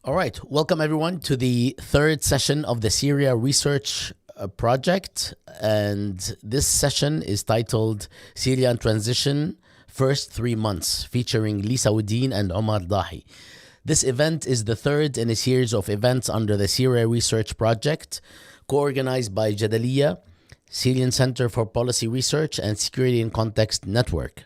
All right. Welcome, everyone, to the third session of the Syria Research Project. And this session is titled Syria in Transition First 3 Months, featuring Lisa Wedeen and Omar Dahi. This event is the third in a series of events under the Syria Research Project, co-organized by Jadaliyya, Syrian Center for Policy Research, and Security and Context Network.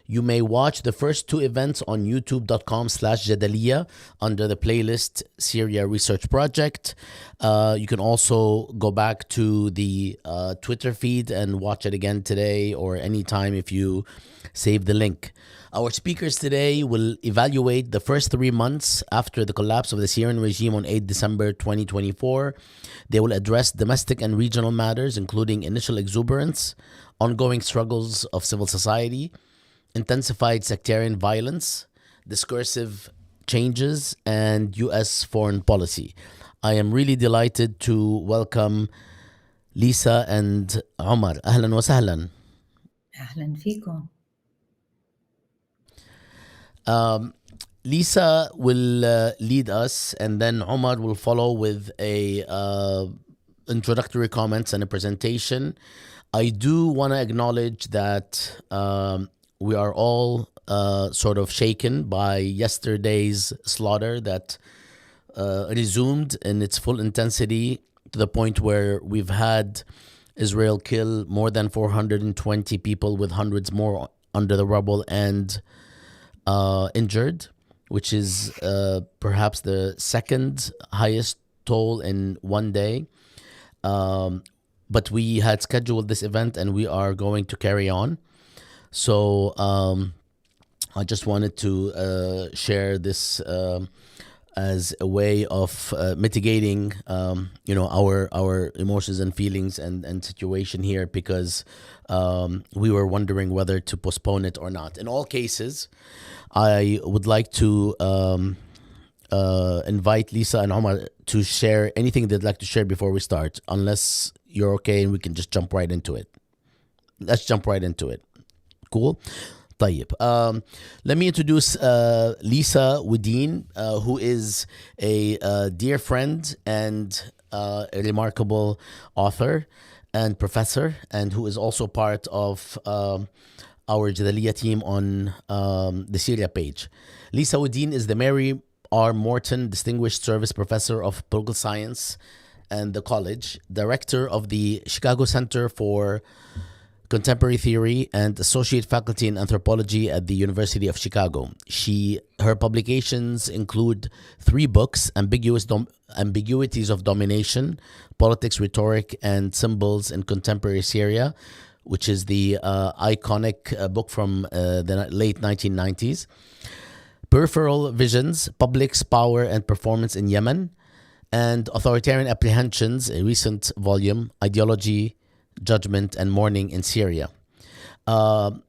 You may watch the first 2 events on youtube.com/Jadaliyya under the playlist Syria Research Project. You can also go back to the Twitter feed and watch it again today or anytime if you save the link. Our speakers today will evaluate the first 3 months after the collapse of the Syrian regime on 8 December 2024. They will address domestic and regional matters, including initial exuberance, ongoing struggles of civil society, intensified sectarian violence, discursive changes, and U.S. foreign policy. I am really delighted to welcome Lisa and Omar. أهلا وسهلا. أهلا فيكم. Lisa will lead us, and then Omar will follow with a introductory comments and a presentation. I do want to acknowledge that we are all sort of shaken by yesterday's slaughter that resumed in its full intensity to the point where we've had Israel kill more than 420 people with hundreds more under the rubble and injured, which is perhaps the second highest toll in one day. But we had scheduled this event and we are going to carry on. So I just wanted to share this as a way of mitigating, our emotions and feelings and situation here, because we were wondering whether to postpone it or not. In all cases, I would like to invite Lisa and Omar to share anything they'd like to share before we start, unless you're okay and we can just jump right into it. Let's jump right into it. Cool. طيب. Let me introduce Lisa Wedeen, who is a dear friend and a remarkable author and professor, and who is also part of our Jadaliyya team on the Syria page. Lisa Wedeen is the Mary R. Morton Distinguished Service Professor of Political Science and the College, Director of the Chicago Center for Contemporary Theory, and Associate Faculty in Anthropology at the University of Chicago. Her publications include 3 books, Ambiguities of Domination, Politics, Rhetoric, and Symbols in Contemporary Syria, which is the iconic book from the late 1990s. Peripheral Visions, Public's Power and Performance in Yemen, and Authoritarian Apprehensions, a recent volume, Ideology, Judgment, and Mourning in Syria. For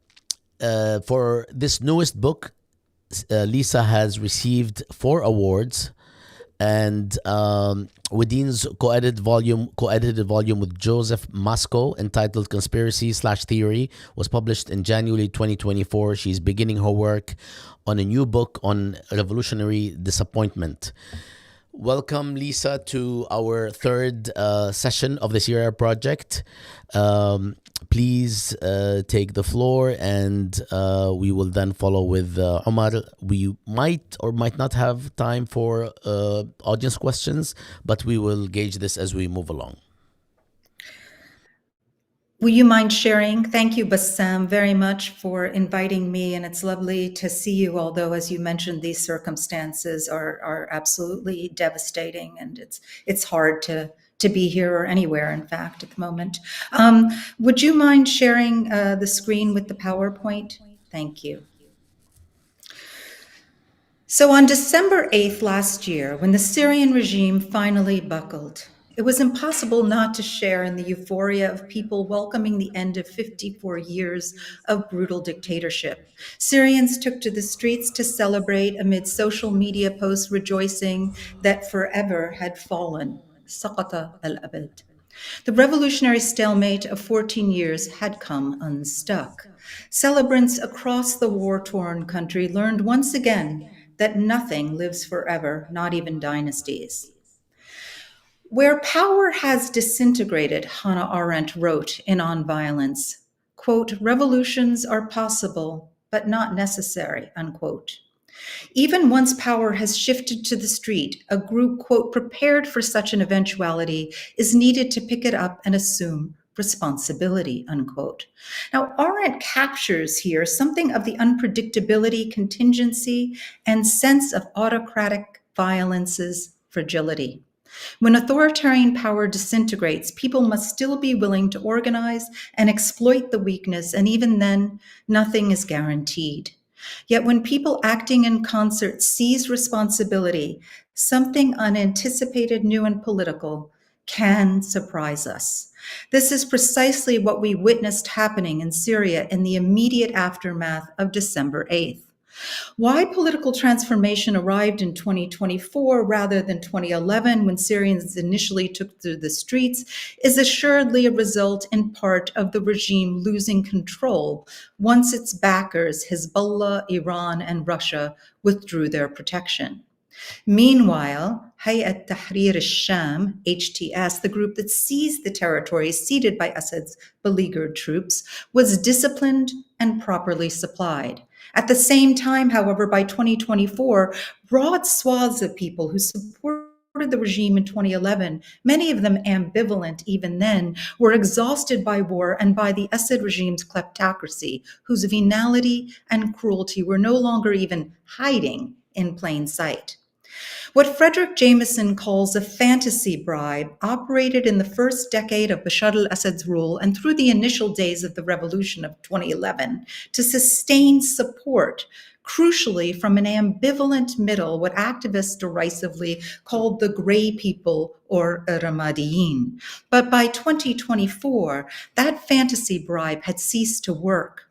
this newest book, Lisa has received 4 awards, and Wedeen's co-edited volume with Joseph Masco entitled Conspiracy/Theory was published in January 2024. She's beginning her work on a new book on revolutionary disappointment. Welcome, Lisa, to our third session of the Syria Project. Please take the floor, and we will then follow with Omar. We might or might not have time for audience questions, but we will gauge this as we move along. Will you mind sharing? Thank you, Bassam, very much for inviting me, and it's lovely to see you, although, as you mentioned, these circumstances are absolutely devastating, and it's hard to be here or anywhere, in fact, at the moment. Would you mind sharing the screen with the PowerPoint? Thank you. So on December 8th last year, when the Syrian regime finally buckled, it was impossible not to share in the euphoria of people welcoming the end of 54 years of brutal dictatorship. Syrians took to the streets to celebrate amid social media posts rejoicing that forever had fallen. Saqata al-abad. The revolutionary stalemate of 14 years had come unstuck. Celebrants across the war-torn country learned once again that nothing lives forever, not even dynasties. Where power has disintegrated, Hannah Arendt wrote in On Violence, quote, revolutions are possible, but not necessary, unquote. Even once power has shifted to the street, a group, quote, prepared for such an eventuality is needed to pick it up and assume responsibility, unquote. Now, Arendt captures here something of the unpredictability, contingency, and sense of autocratic violence's fragility. When authoritarian power disintegrates, people must still be willing to organize and exploit the weakness, and even then, nothing is guaranteed. Yet when people acting in concert seize responsibility, something unanticipated, new, and political can surprise us. This is precisely what we witnessed happening in Syria in the immediate aftermath of December 8th. Why political transformation arrived in 2024 rather than 2011 when Syrians initially took to the streets is assuredly a result in part of the regime losing control once its backers, Hezbollah, Iran, and Russia, withdrew their protection. Meanwhile, Hayat Tahrir al-Sham, HTS, the group that seized the territories ceded by Assad's beleaguered troops, was disciplined and properly supplied. At the same time, however, by 2024, broad swaths of people who supported the regime in 2011, many of them ambivalent even then, were exhausted by war and by the Assad regime's kleptocracy, whose venality and cruelty were no longer even hiding in plain sight. What Frederick Jameson calls a fantasy bribe operated in the first decade of Bashar al-Assad's rule and through the initial days of the revolution of 2011 to sustain support, crucially from an ambivalent middle, what activists derisively called the gray people or Ramadiyin. But by 2024, that fantasy bribe had ceased to work.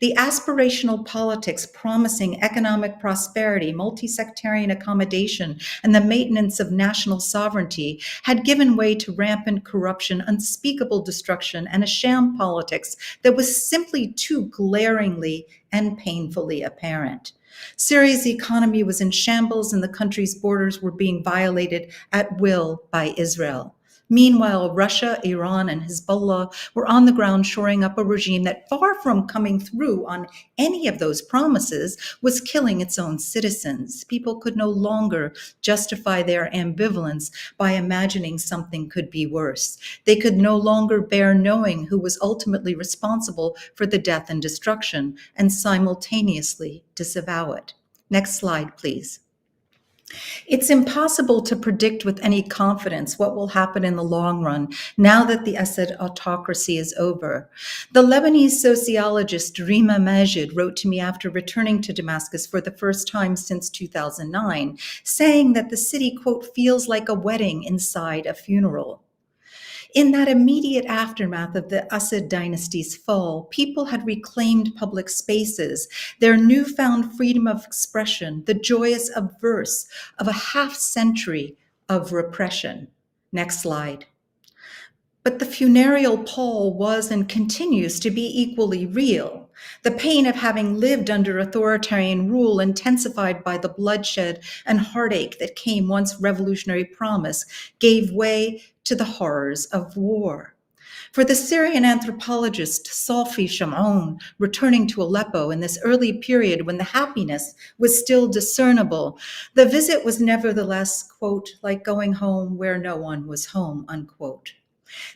The aspirational politics promising economic prosperity, multi-sectarian accommodation, and the maintenance of national sovereignty had given way to rampant corruption, unspeakable destruction, and a sham politics that was simply too glaringly and painfully apparent. Syria's economy was in shambles and the country's borders were being violated at will by Israel. Meanwhile, Russia, Iran, and Hezbollah were on the ground shoring up a regime that, far from coming through on any of those promises, was killing its own citizens. People could no longer justify their ambivalence by imagining something could be worse. They could no longer bear knowing who was ultimately responsible for the death and destruction, and simultaneously disavow it. Next slide, please. It's impossible to predict with any confidence what will happen in the long run now that the Assad autocracy is over. The Lebanese sociologist Rima Majid wrote to me after returning to Damascus for the first time since 2009, saying that the city, quote, feels like a wedding inside a funeral. In that immediate aftermath of the Assad dynasty's fall, people had reclaimed public spaces, their newfound freedom of expression, the joyous obverse of a half-century of repression. Next slide. But the funereal pall was and continues to be equally real. The pain of having lived under authoritarian rule, intensified by the bloodshed and heartache that came once revolutionary promise, gave way to the horrors of war. For the Syrian anthropologist Safi Shamoun, returning to Aleppo in this early period when the happiness was still discernible, the visit was nevertheless, quote, like going home where no one was home, unquote.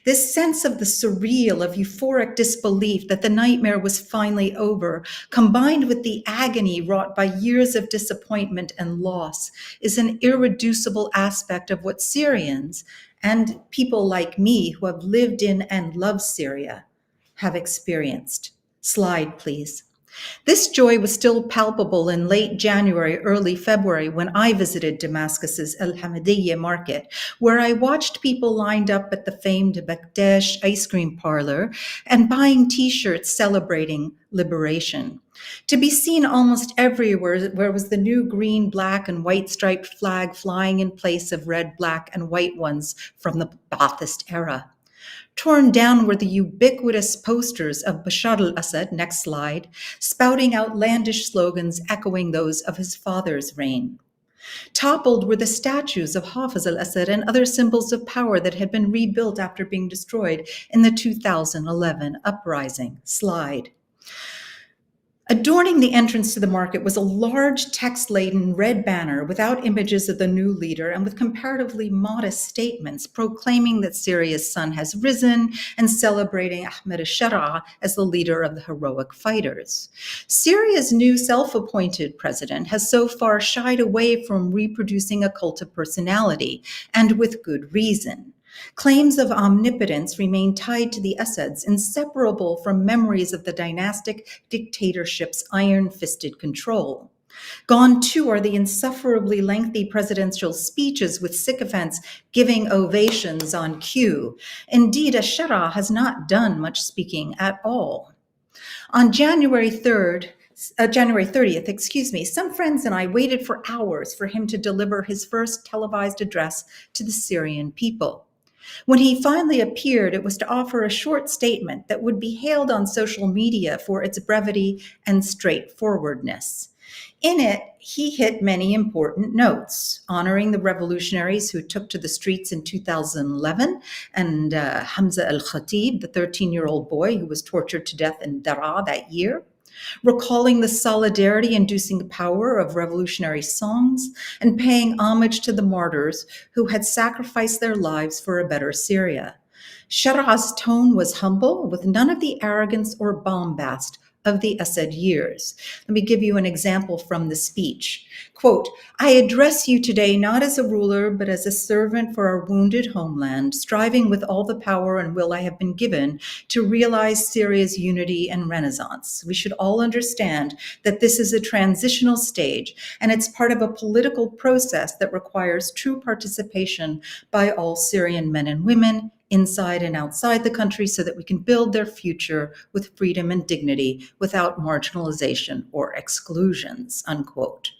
This sense of the surreal, of euphoric disbelief that the nightmare was finally over, combined with the agony wrought by years of disappointment and loss, is an irreducible aspect of what Syrians and people like me who have lived in and love Syria have experienced. Slide, please. This joy was still palpable in late January, early February, when I visited Damascus's El Hamadiyya market, where I watched people lined up at the famed Bakdash ice cream parlor and buying T-shirts celebrating liberation. To be seen almost everywhere where was the new green, black, and white striped flag flying in place of red, black, and white ones from the Ba'athist era. Torn down were the ubiquitous posters of Bashar al-Assad, next slide, spouting outlandish slogans echoing those of his father's reign. Toppled were the statues of Hafiz al-Assad and other symbols of power that had been rebuilt after being destroyed in the 2011 uprising. Slide. Adorning the entrance to the market was a large text-laden red banner without images of the new leader and with comparatively modest statements proclaiming that Syria's sun has risen and celebrating Ahmed al-Shara as the leader of the heroic fighters. Syria's new self-appointed president has so far shied away from reproducing a cult of personality, and with good reason. Claims of omnipotence remain tied to the Assads, inseparable from memories of the dynastic dictatorship's iron-fisted control. Gone too are the insufferably lengthy presidential speeches with sycophants giving ovations on cue. Indeed, al-Shara has not done much speaking at all. On January 30th, some friends and I waited for hours for him to deliver his first televised address to the Syrian people. When he finally appeared, it was to offer a short statement that would be hailed on social media for its brevity and straightforwardness. In it, he hit many important notes, honoring the revolutionaries who took to the streets in 2011 and Hamza al-Khatib, the 13-year-old boy who was tortured to death in Daraa that year, recalling the solidarity-inducing power of revolutionary songs, and paying homage to the martyrs who had sacrificed their lives for a better Syria. Shara's tone was humble, with none of the arrogance or bombast of the Assad years. Let me give you an example from the speech. Quote, "I address you today not as a ruler, but as a servant for our wounded homeland, striving with all the power and will I have been given to realize Syria's unity and renaissance. We should all understand that this is a transitional stage, and it's part of a political process that requires true participation by all Syrian men and women, inside and outside the country, so that we can build their future with freedom and dignity without marginalization or exclusions," unquote.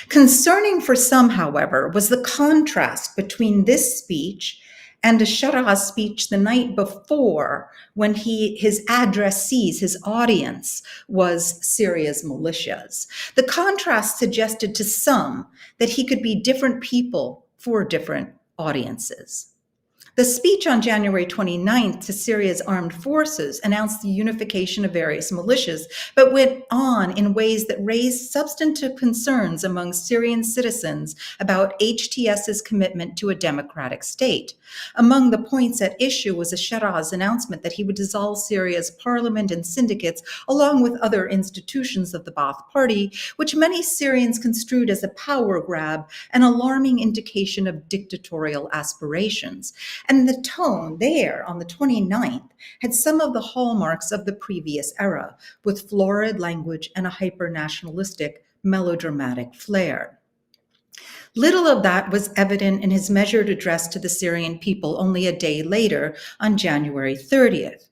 Concerning for some, however, was the contrast between this speech and al-Shara's speech the night before, when his addressees, his audience, was Syria's militias. The contrast suggested to some that he could be different people for different audiences. The speech on January 29th to Syria's armed forces announced the unification of various militias, but went on in ways that raised substantive concerns among Syrian citizens about HTS's commitment to a democratic state. Among the points at issue was al-Shara's announcement that he would dissolve Syria's parliament and syndicates, along with other institutions of the Ba'ath Party, which many Syrians construed as a power grab, an alarming indication of dictatorial aspirations. And the tone there on the 29th had some of the hallmarks of the previous era, with florid language and a hyper-nationalistic, melodramatic flair. Little of that was evident in his measured address to the Syrian people only a day later, on January 30th.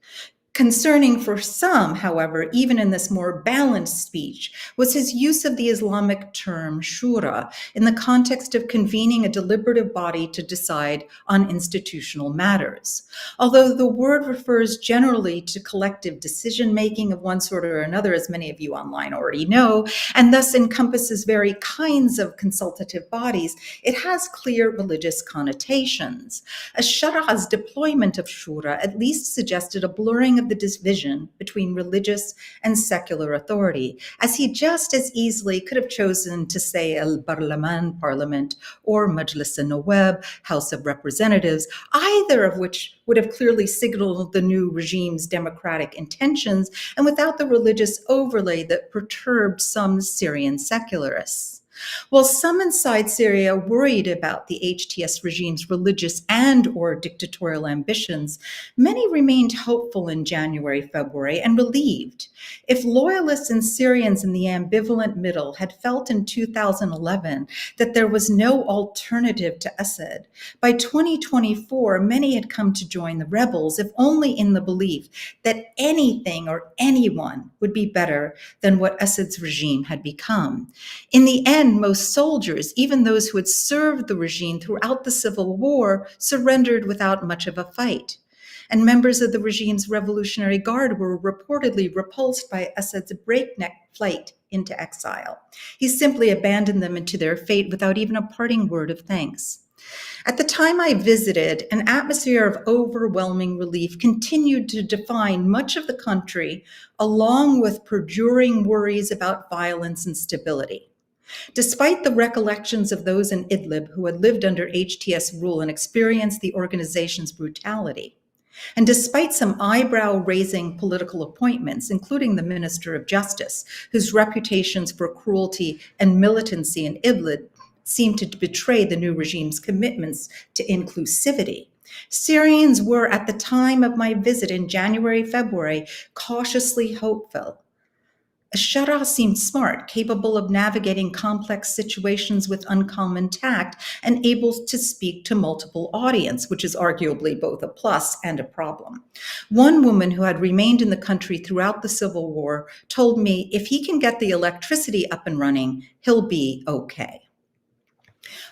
Concerning for some, however, even in this more balanced speech, was his use of the Islamic term shura in the context of convening a deliberative body to decide on institutional matters. Although the word refers generally to collective decision-making of one sort or another, as many of you online already know, and thus encompasses very kinds of consultative bodies, it has clear religious connotations. Al-Shara's deployment of shura at least suggested a blurring of the division between religious and secular authority, as he just as easily could have chosen to say al-Barlaman, Parliament, or Majlis al-Nawab, House of Representatives, either of which would have clearly signaled the new regime's democratic intentions and without the religious overlay that perturbed some Syrian secularists. While some inside Syria worried about the HTS regime's religious and/or dictatorial ambitions, many remained hopeful in January, February, and relieved. If loyalists and Syrians in the ambivalent middle had felt in 2011 that there was no alternative to Assad, by 2024, many had come to join the rebels, if only in the belief that anything or anyone would be better than what Assad's regime had become. In the end, most soldiers, even those who had served the regime throughout the civil war, surrendered without much of a fight. and members of the regime's Revolutionary Guard were reportedly repulsed by Assad's breakneck flight into exile. He simply abandoned them to their fate without even a parting word of thanks. At the time I visited, an atmosphere of overwhelming relief continued to define much of the country, along with perduring worries about violence and stability. Despite the recollections of those in Idlib who had lived under HTS rule and experienced the organization's brutality, and despite some eyebrow-raising political appointments, including the Minister of Justice, whose reputations for cruelty and militancy in Idlib seemed to betray the new regime's commitments to inclusivity, Syrians were, at the time of my visit in January-February, cautiously hopeful. Shara seemed smart, capable of navigating complex situations with uncommon tact, and able to speak to multiple audiences, which is arguably both a plus and a problem. One woman who had remained in the country throughout the civil war told me if he can get the electricity up and running, he'll be okay.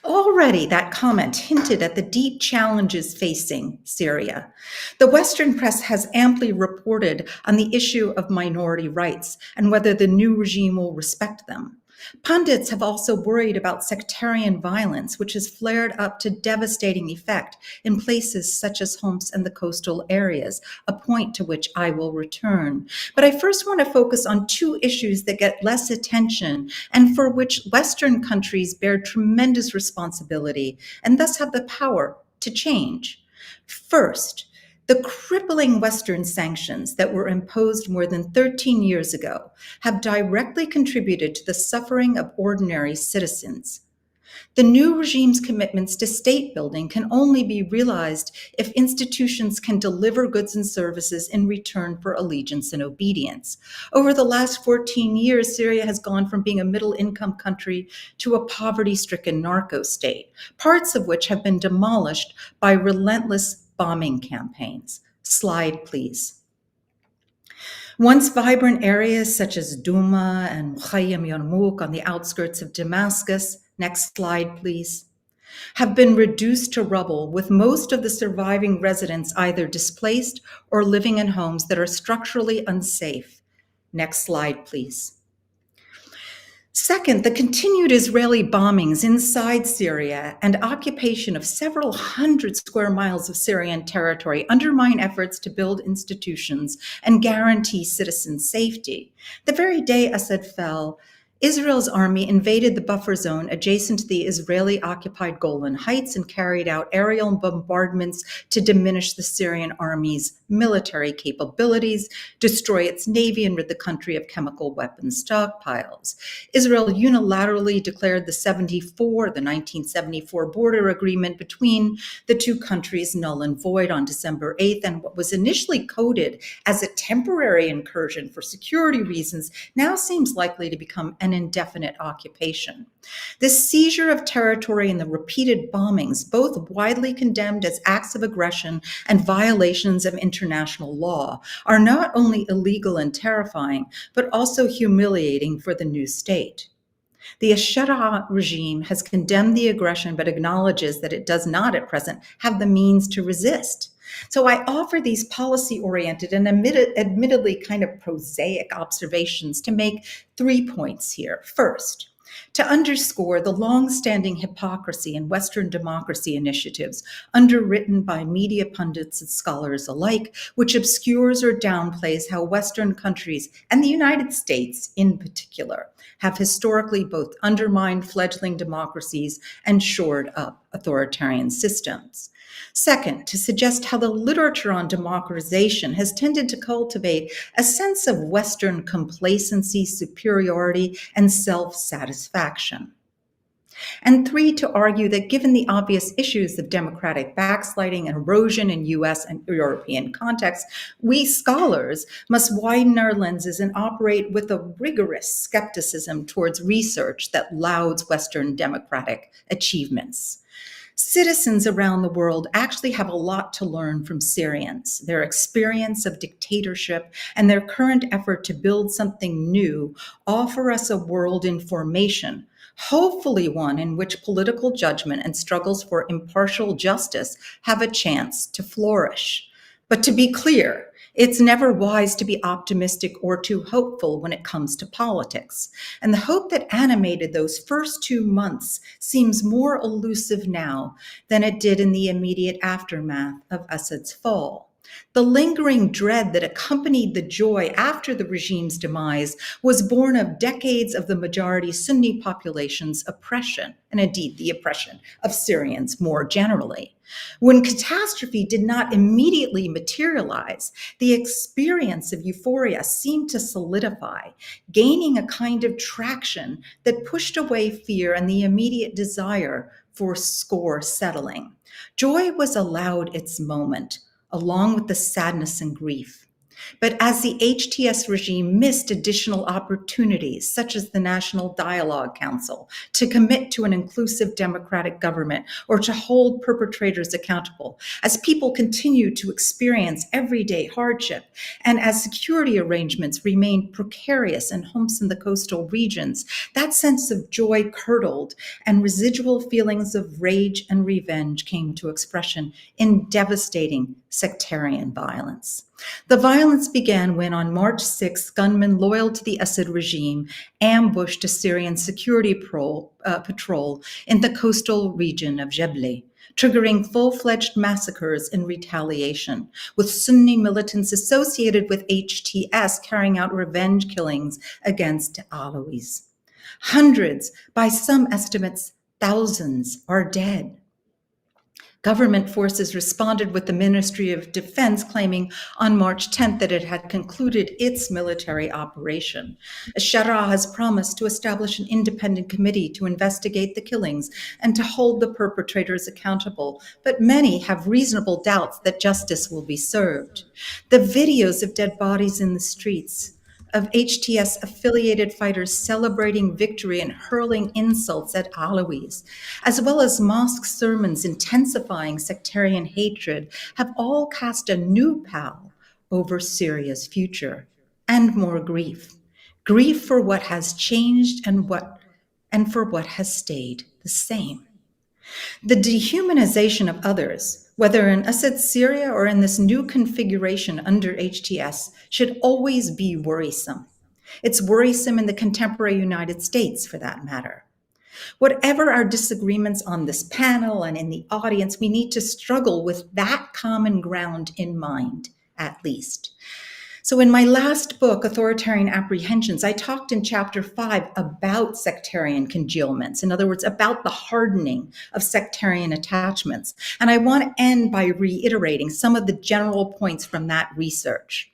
Already, that comment hinted at the deep challenges facing Syria. The Western press has amply reported on the issue of minority rights and whether the new regime will respect them. Pundits have also worried about sectarian violence, which has flared up to devastating effect in places such as Homs and the coastal areas, a point to which I will return. But I first want to focus on two issues that get less attention and for which Western countries bear tremendous responsibility and thus have the power to change. First, the crippling Western sanctions that were imposed more than 13 years ago have directly contributed to the suffering of ordinary citizens. The new regime's commitments to state building can only be realized if institutions can deliver goods and services in return for allegiance and obedience. Over the last 14 years, Syria has gone from being a middle-income country to a poverty-stricken narco state, parts of which have been demolished by relentless bombing campaigns. Slide, please. Once vibrant areas such as Douma and Mukhayyam Yarmouk on the outskirts of Damascus, next slide, please, have been reduced to rubble, with most of the surviving residents either displaced or living in homes that are structurally unsafe. Next slide, please. Second, the continued Israeli bombings inside Syria and occupation of several hundred square miles of Syrian territory undermine efforts to build institutions and guarantee citizen safety. The very day Assad fell, Israel's army invaded the buffer zone adjacent to the Israeli-occupied Golan Heights and carried out aerial bombardments to diminish the Syrian army's military capabilities, destroy its navy, and rid the country of chemical weapons stockpiles. Israel unilaterally declared the 1974 border agreement between the two countries null and void on December 8th, and what was initially coded as a temporary incursion for security reasons now seems likely to become an indefinite occupation. This seizure of territory and the repeated bombings, both widely condemned as acts of aggression and violations of international law, are not only illegal and terrifying, but also humiliating for the new state. The Ashara regime has condemned the aggression, but acknowledges that it does not at present have the means to resist. So I offer these policy-oriented and admittedly kind of prosaic observations to make 3 points here. First, to underscore the long-standing hypocrisy in Western democracy initiatives underwritten by media pundits and scholars alike, which obscures or downplays how Western countries, and the United States in particular, have historically both undermined fledgling democracies and shored up authoritarian systems. Second, to suggest how the literature on democratization has tended to cultivate a sense of Western complacency, superiority, and self-satisfaction. And three, to argue that given the obvious issues of democratic backsliding and erosion in US and European contexts, we scholars must widen our lenses and operate with a rigorous skepticism towards research that lauds Western democratic achievements. Citizens around the world actually have a lot to learn from Syrians. Their experience of dictatorship and their current effort to build something new offer us a world in formation, hopefully one in which political judgment and struggles for impartial justice have a chance to flourish. But to be clear, it's never wise to be optimistic or too hopeful when it comes to politics. And the hope that animated those first 2 months seems more elusive now than it did in the immediate aftermath of Assad's fall. The lingering dread that accompanied the joy after the regime's demise was born of decades of the majority Sunni population's oppression, and indeed the oppression of Syrians more generally. When catastrophe did not immediately materialize, the experience of euphoria seemed to solidify, gaining a kind of traction that pushed away fear and the immediate desire for score settling. Joy was allowed its moment, along with the sadness and grief. But as the HTS regime missed additional opportunities, such as the National Dialogue Council, to commit to an inclusive democratic government or to hold perpetrators accountable, as people continued to experience everyday hardship, and as security arrangements remained precarious in Homs in the coastal regions, that sense of joy curdled, and residual feelings of rage and revenge came to expression in devastating sectarian violence. The violence began when, on March 6, gunmen loyal to the Assad regime ambushed a Syrian security patrol in the coastal region of Jebli, triggering full-fledged massacres in retaliation, with Sunni militants associated with HTS carrying out revenge killings against Alawis. Hundreds, by some estimates, thousands, are dead. Government forces responded with the Ministry of Defense claiming on March 10th that it had concluded its military operation. Shara has promised to establish an independent committee to investigate the killings and to hold the perpetrators accountable, but many have reasonable doubts that justice will be served. The videos of dead bodies in the streets, of HTS-affiliated fighters celebrating victory and hurling insults at Alawis, as well as mosque sermons intensifying sectarian hatred, have all cast a new pall over Syria's future, and more grief. Grief for what has changed and for what has stayed the same. The dehumanization of others, whether in Assad's Syria or in this new configuration under HTS, should always be worrisome. It's worrisome in the contemporary United States, for that matter. Whatever our disagreements on this panel and in the audience, we need to struggle with that common ground in mind, at least. So in my last book, Authoritarian Apprehensions, I talked in chapter 5 about sectarian congealments. In other words, about the hardening of sectarian attachments. And I want to end by reiterating some of the general points from that research.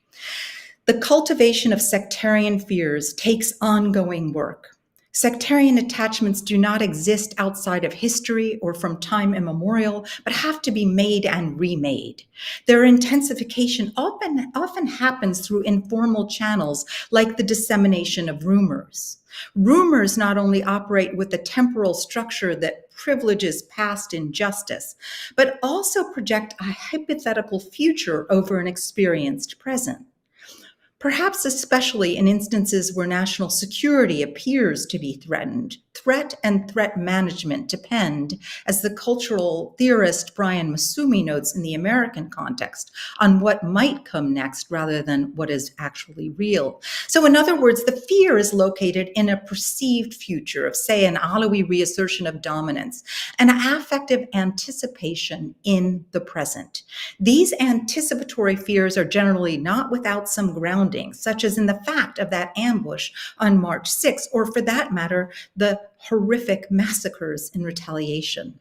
The cultivation of sectarian fears takes ongoing work. Sectarian attachments do not exist outside of history or from time immemorial, but have to be made and remade. Their intensification often happens through informal channels like the dissemination of rumors. Rumors not only operate with a temporal structure that privileges past injustice, but also project a hypothetical future over an experienced present. Perhaps especially in instances where national security appears to be threatened, threat and threat management depend, as the cultural theorist Brian Masumi notes in the American context, on what might come next rather than what is actually real. So in other words, the fear is located in a perceived future of, say, an Alawi reassertion of dominance, an affective anticipation in the present. These anticipatory fears are generally not without some grounding, such as in the fact of that ambush on March 6, or for that matter, the horrific massacres in retaliation.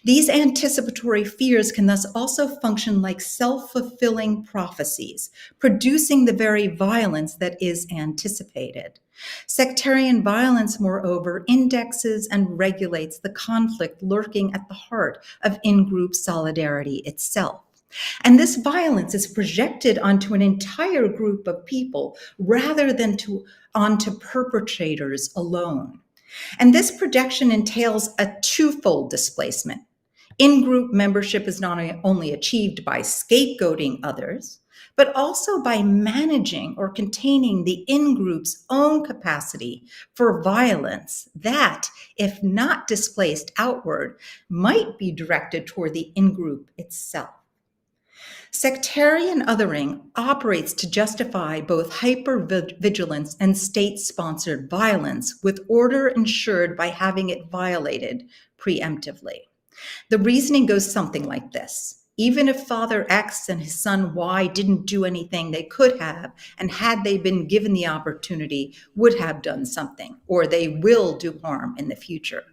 These anticipatory fears can thus also function like self-fulfilling prophecies, producing the very violence that is anticipated. Sectarian violence, moreover, indexes and regulates the conflict lurking at the heart of in-group solidarity itself. And this violence is projected onto an entire group of people rather than onto perpetrators alone. And this projection entails a twofold displacement. In-group membership is not only achieved by scapegoating others, but also by managing or containing the in-group's own capacity for violence that, if not displaced outward, might be directed toward the in-group itself. Sectarian othering operates to justify both hypervigilance and state-sponsored violence, with order ensured by having it violated preemptively. The reasoning goes something like this. Even if Father X and his son Y didn't do anything they could have, and had they been given the opportunity, would have done something, or they will do harm in the future.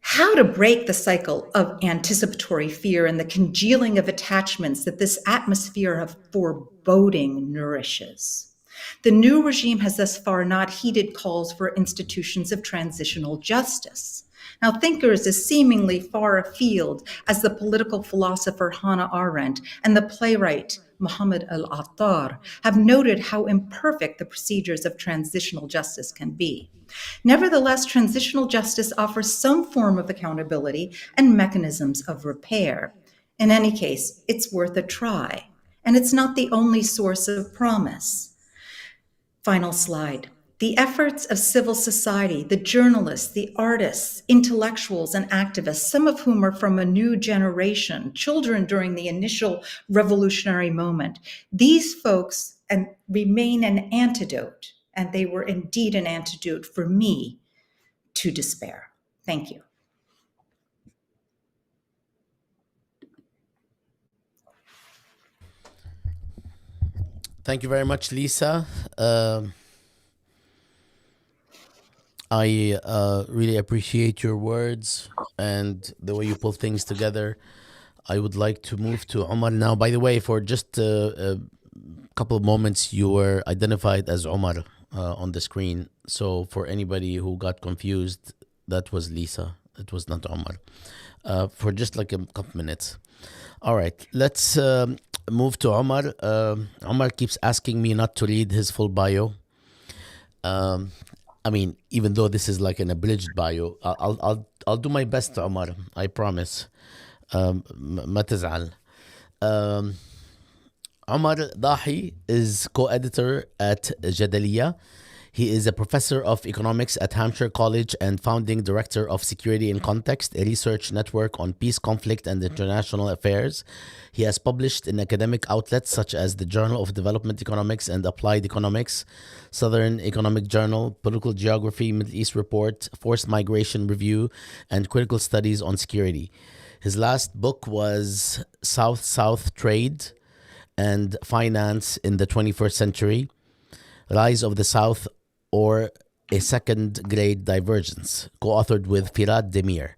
How to break the cycle of anticipatory fear and the congealing of attachments that this atmosphere of foreboding nourishes. The new regime has thus far not heeded calls for institutions of transitional justice. Now, thinkers as seemingly far afield as the political philosopher Hannah Arendt and the playwright Muhammad al-Attar have noted how imperfect the procedures of transitional justice can be. Nevertheless, transitional justice offers some form of accountability and mechanisms of repair. In any case, it's worth a try, and it's not the only source of promise. Final slide. The efforts of civil society, the journalists, the artists, intellectuals, and activists, some of whom are from a new generation, children during the initial revolutionary moment, these folks remain an antidote, and they were indeed an antidote for me to despair. Thank you. Thank you very much, Lisa. I really appreciate your words and the way you pull things together. I would like to move to Omar now. By the way, for just a couple of moments, you were identified as Omar on the screen. So for anybody who got confused, that was Lisa. It was not Omar. For just like a couple minutes. All right, let's move to Omar. Omar keeps asking me not to read his full bio. I mean, even though this is like an abridged bio, I'll do my best, Omar. I promise. ما تزعل. Omar Dahi is co-editor at Jadaliyya. He is a professor of economics at Hampshire College and founding director of Security in Context, a research network on peace, conflict, and international affairs. He has published in academic outlets such as the Journal of Development Economics and Applied Economics, Southern Economic Journal, Political Geography, Middle East Report, Forced Migration Review, and Critical Studies on Security. His last book was South-South Trade and Finance in the 21st Century, Rise of the South or a Second-Grade Divergence, co-authored with Firad Demir.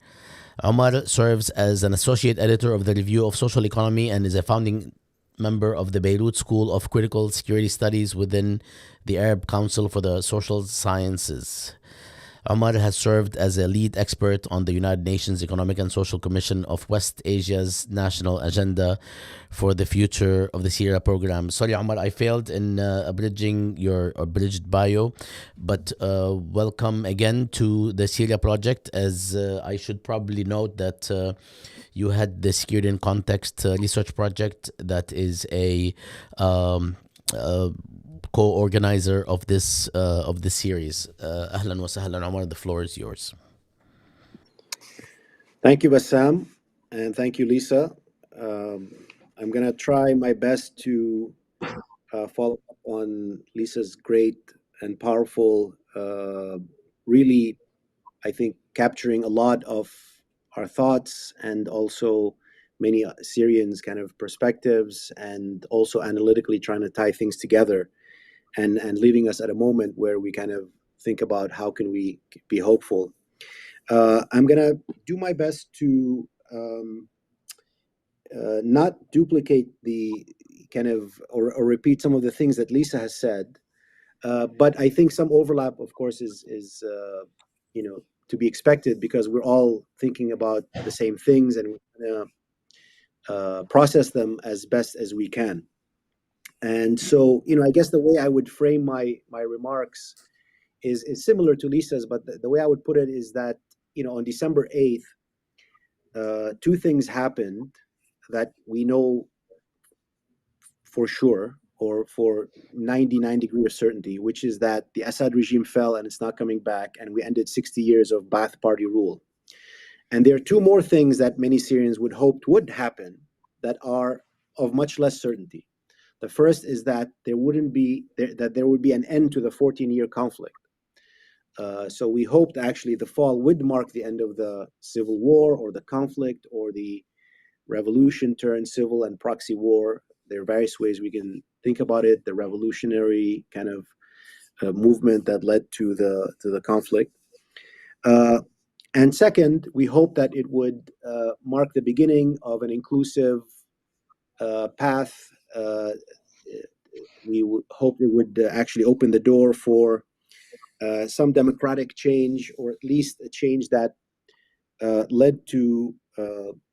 Omar serves as an associate editor of the Review of Social Economy and is a founding member of the Beirut School of Critical Security Studies within the Arab Council for the Social Sciences. Omar has served as a lead expert on the United Nations Economic and Social Commission of West Asia's National Agenda for the Future of the Syria Program. Sorry, Omar, I failed in abridging your abridged bio, but welcome again to the Syria Project, as I should probably note that you had the Security in Context Research Project that is a co-organizer of this series. Ahlan wa sahlan, Omar, the floor is yours. Thank you, Bassam, and thank you, Lisa. I'm going to try my best to follow up on Lisa's great and powerful, really, I think, capturing a lot of our thoughts and also many Syrians' kind of perspectives, and also analytically trying to tie things together. And leaving us at a moment where we kind of think about how can we be hopeful. I'm going to do my best to not duplicate the kind of, or repeat some of the things that Lisa has said, but I think some overlap, of course, is to be expected, because we're all thinking about the same things and we're going to process them as best as we can. And so, I guess the way I would frame my remarks is similar to Lisa's, but the way I would put it is that, on December 8th, two things happened that we know for sure, or for 99% of certainty, which is that the Assad regime fell and it's not coming back, and we ended 60 years of Ba'ath Party rule. And there are two more things that many Syrians would hope would happen that are of much less certainty. The first is that there would be an end to the 14-year conflict. So we hoped actually the fall would mark the end of the civil war or the conflict or the revolution turned civil and proxy war. There are various ways we can think about it. The revolutionary kind of movement that led to the conflict. And second, we hope that it would mark the beginning of an inclusive path. We hope it would actually open the door for some democratic change, or at least a change that led to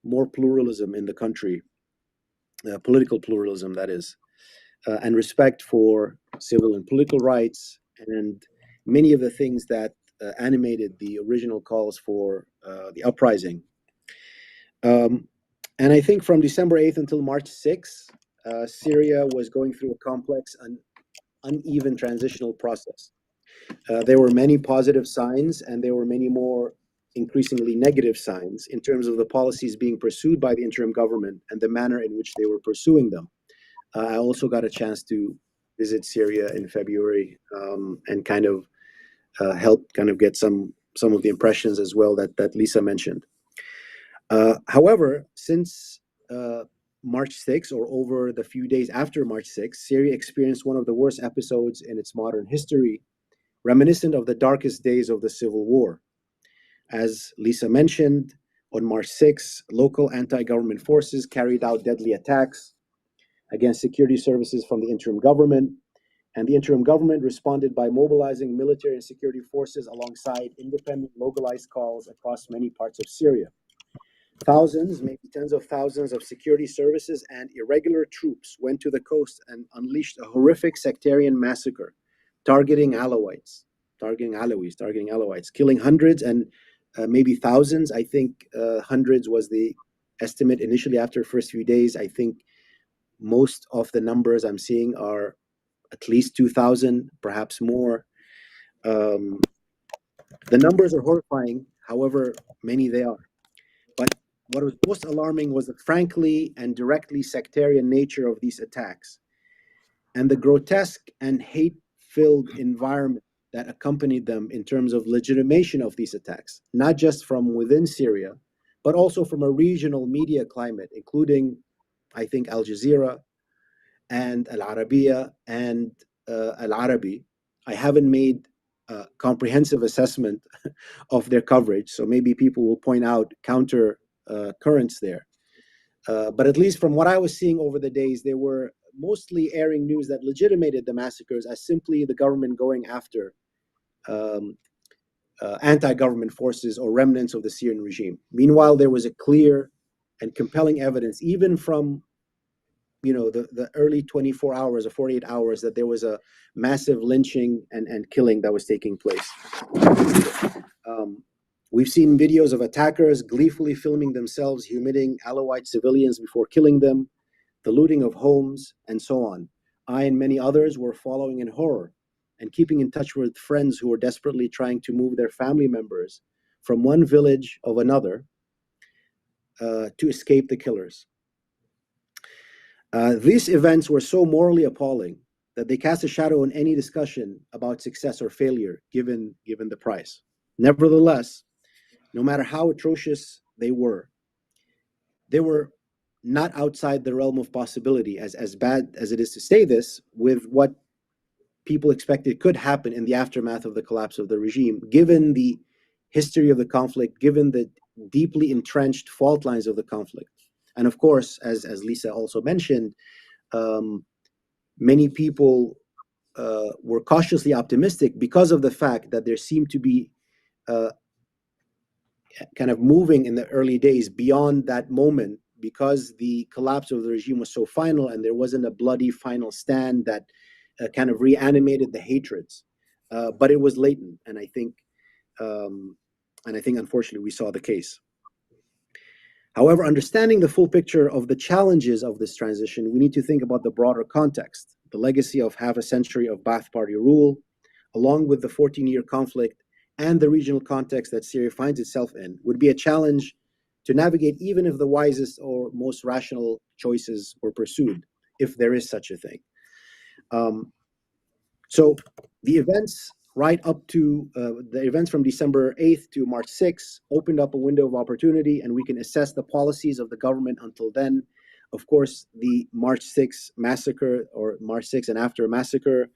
more pluralism in the country, political pluralism, that is, and respect for civil and political rights, and many of the things that animated the original calls for the uprising. And I think from December 8th until March 6th, Syria was going through a complex and uneven transitional process. There were many positive signs, and there were many more increasingly negative signs in terms of the policies being pursued by the interim government and the manner in which they were pursuing them. I also got a chance to visit Syria in February and kind of help kind of get some of the impressions as well that Lisa mentioned. However, since March 6th, or over the few days after March 6th, Syria experienced one of the worst episodes in its modern history, reminiscent of the darkest days of the Civil War. As Lisa mentioned, on March 6th, local anti-government forces carried out deadly attacks against security services from the interim government, and the interim government responded by mobilizing military and security forces alongside independent localized calls across many parts of Syria. Thousands, maybe tens of thousands of security services and irregular troops went to the coast and unleashed a horrific sectarian massacre, targeting Alawites, killing hundreds and maybe thousands. I think hundreds was the estimate initially after the first few days. I think most of the numbers I'm seeing are at least 2,000, perhaps more. The numbers are horrifying, however many they are. But what was most alarming was the frankly and directly sectarian nature of these attacks and the grotesque and hate-filled environment that accompanied them in terms of legitimation of these attacks, not just from within Syria, but also from a regional media climate, including, I think, Al Jazeera and Al Arabiya and Al Arabi. I haven't made a comprehensive assessment of their coverage, so maybe people will point out counter currents there. But at least from what I was seeing over the days, they were mostly airing news that legitimated the massacres as simply the government going after anti-government forces or remnants of the Syrian regime. Meanwhile, there was a clear and compelling evidence, even from the early 24 hours or 48 hours, that there was a massive lynching and killing that was taking place. We've seen videos of attackers gleefully filming themselves humiliating Alawite civilians before killing them, the looting of homes, and so on. I and many others were following in horror and keeping in touch with friends who were desperately trying to move their family members from one village of another to escape the killers. These events were so morally appalling that they cast a shadow on any discussion about success or failure, given the price. Nevertheless, no matter how atrocious they were not outside the realm of possibility, as bad as it is to say this, with what people expected could happen in the aftermath of the collapse of the regime, given the history of the conflict, given the deeply entrenched fault lines of the conflict. And of course, as Lisa also mentioned, many people were cautiously optimistic because of the fact that there seemed to be kind of moving in the early days beyond that moment, because the collapse of the regime was so final and there wasn't a bloody final stand that kind of reanimated the hatreds. But it was latent, and I think unfortunately we saw the case. However, understanding the full picture of the challenges of this transition, we need to think about the broader context, the legacy of half a century of Ba'ath Party rule, along with the 14-year conflict and the regional context that Syria finds itself in, would be a challenge to navigate, even if the wisest or most rational choices were pursued, if there is such a thing. So the events right up to the events from December 8th to March 6th opened up a window of opportunity, and we can assess the policies of the government until then. Of course, the March 6th massacre, or March 6th and after massacre,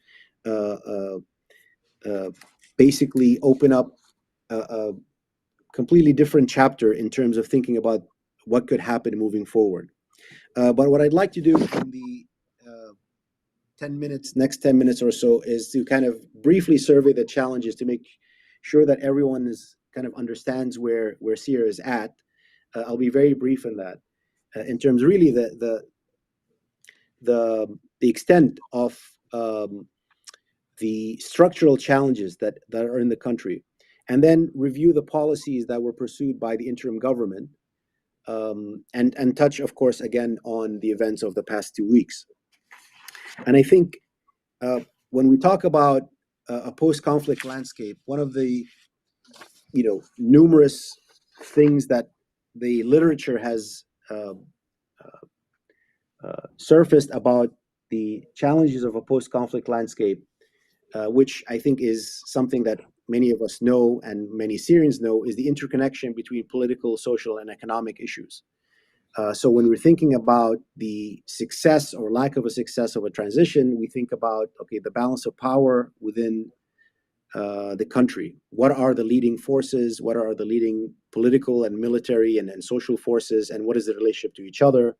basically open up a completely different chapter in terms of thinking about what could happen moving forward. But what I'd like to do in the next 10 minutes or so, is to kind of briefly survey the challenges to make sure that everyone is kind of understands where Syria is at. I'll be very brief in that, in terms really the extent of the structural challenges that are in the country, and then review the policies that were pursued by the interim government, and touch, of course, again on the events of the past 2 weeks. And I think when we talk about a post-conflict landscape, one of the numerous things that the literature has surfaced about the challenges of a post-conflict landscape, which I think is something that many of us know and many Syrians know, is the interconnection between political, social, and economic issues. So when we're thinking about the success or lack of a success of a transition, we think about, okay, the balance of power within the country. What are the leading forces? What are the leading political and military and social forces? And what is the relationship to each other?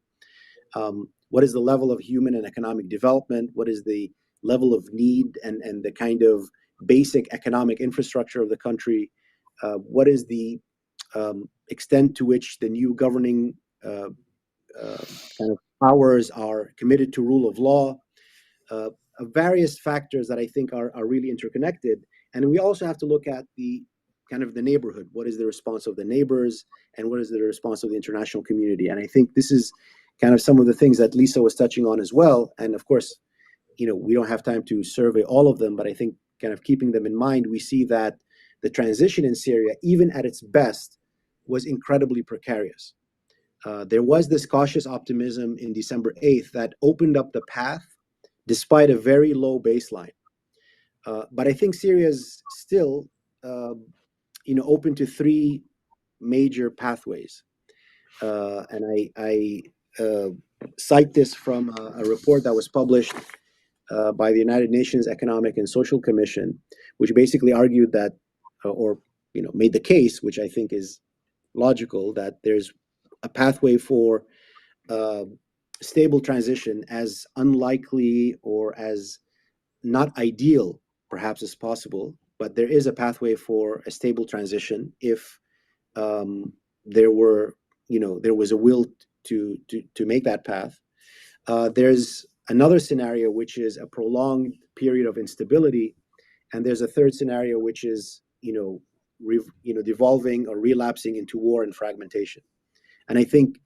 What is the level of human and economic development? What is the level of need and the kind of basic economic infrastructure of the country? What is the extent to which the new governing kind of powers are committed to rule of law? Various factors that I think are really interconnected. And we also have to look at the kind of the neighborhood. What is the response of the neighbors, and what is the response of the international community? And I think this is kind of some of the things that Lisa was touching on as well. And of course, we don't have time to survey all of them, but I think kind of keeping them in mind, we see that the transition in Syria, even at its best, was incredibly precarious. There was this cautious optimism in December 8th that opened up the path despite a very low baseline. But I think Syria is still, open to three major pathways. And I cite this from a report that was published by the United Nations Economic and Social Commission, which basically argued that, made the case, which I think is logical, that there's a pathway for stable transition, as unlikely or as not ideal perhaps as possible, but there is a pathway for a stable transition if there was a will to make that path. There's another scenario which is a prolonged period of instability, and there's a third scenario which is devolving or relapsing into war and fragmentation. And I think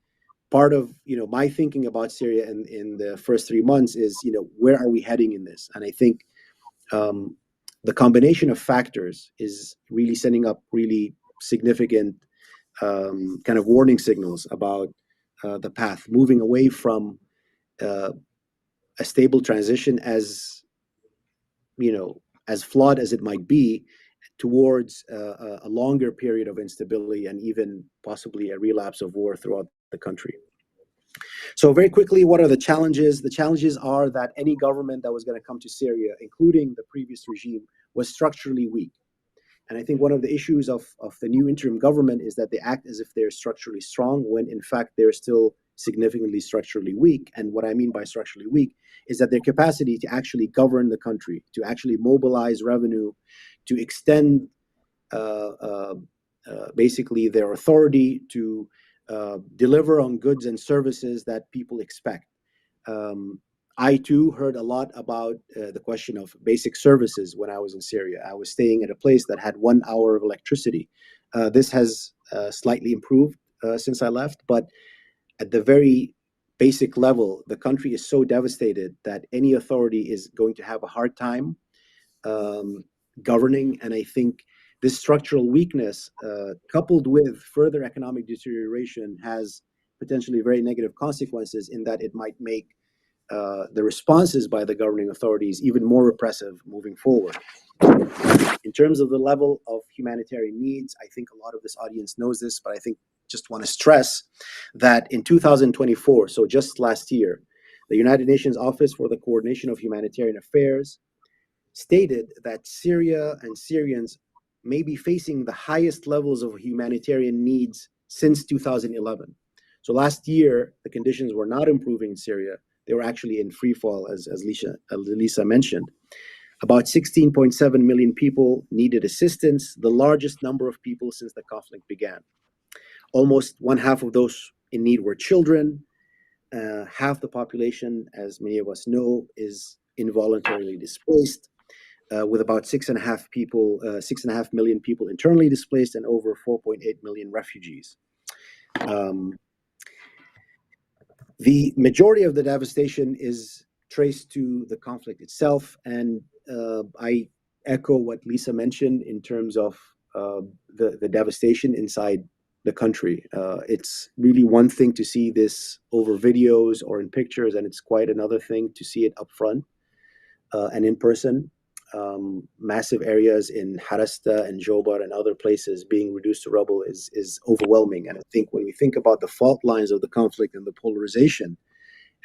part of my thinking about Syria in the first 3 months is where are we heading in this? And I think the combination of factors is really setting up really significant kind of warning signals about the path, moving away from a stable transition, as as flawed as it might be, towards a longer period of instability and even possibly a relapse of war throughout the country. So very quickly, what are the challenges? The challenges are that any government that was going to come to Syria, including the previous regime, was structurally weak. And I think one of the issues of the new interim government is that they act as if they're structurally strong, when in fact they're still significantly structurally weak. And what I mean by structurally weak is that their capacity to actually govern the country, to actually mobilize revenue, to extend basically their authority to deliver on goods and services that people expect. I too heard a lot about the question of basic services when I was in Syria. I was staying at a place that had 1 hour of electricity. This has slightly improved since I left, but at the very basic level, the country is so devastated that any authority is going to have a hard time governing. And I think this structural weakness, coupled with further economic deterioration, has potentially very negative consequences in that it might make the responses by the governing authorities even more repressive moving forward. In terms of the level of humanitarian needs, I think a lot of this audience knows this, but I think just want to stress that in 2024, so just last year, the United Nations Office for the Coordination of Humanitarian Affairs stated that Syria and Syrians may be facing the highest levels of humanitarian needs since 2011. So last year, the conditions were not improving in Syria. They were actually in free fall, as Lisa mentioned. About 16.7 million people needed assistance, the largest number of people since the conflict began. Almost one half of those in need were children. Half the population, as many of us know, is involuntarily displaced, with about 6.5 million people internally displaced and over 4.8 million refugees. The majority of the devastation is traced to the conflict itself, and I echo what Lisa mentioned in terms of the devastation inside the country. It's really one thing to see this over videos or in pictures, and it's quite another thing to see it up front and in person. Massive areas in Harasta and Jobar and other places being reduced to rubble is overwhelming. And I think when we think about the fault lines of the conflict and the polarization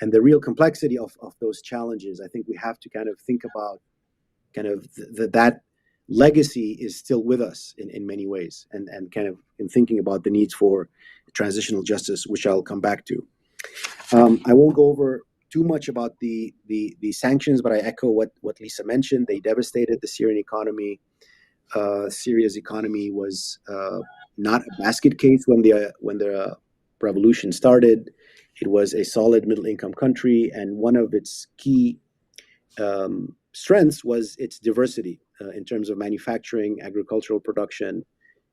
and the real complexity of those challenges, I think we have to kind of think about kind of that legacy is still with us in many ways, and kind of in thinking about the needs for transitional justice, which I'll come back to. I won't go over too much about the sanctions, but I echo what Lisa mentioned. They devastated the Syrian economy. Syria's economy was not a basket case when the revolution started. It was a solid middle-income country, and one of its key strengths was its diversity in terms of manufacturing, agricultural production,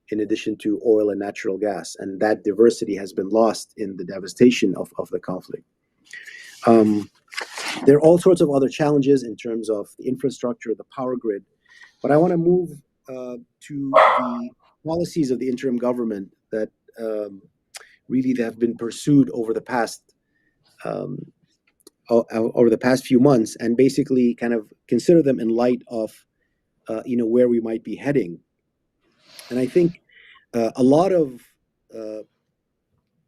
in addition to oil and natural gas. And that diversity has been lost in the devastation of the conflict. There are all sorts of other challenges in terms of the infrastructure, the power grid, but I want to move to the policies of the interim government that really have been pursued over the past few months, and basically kind of consider them in light of where we might be heading. And I think a lot of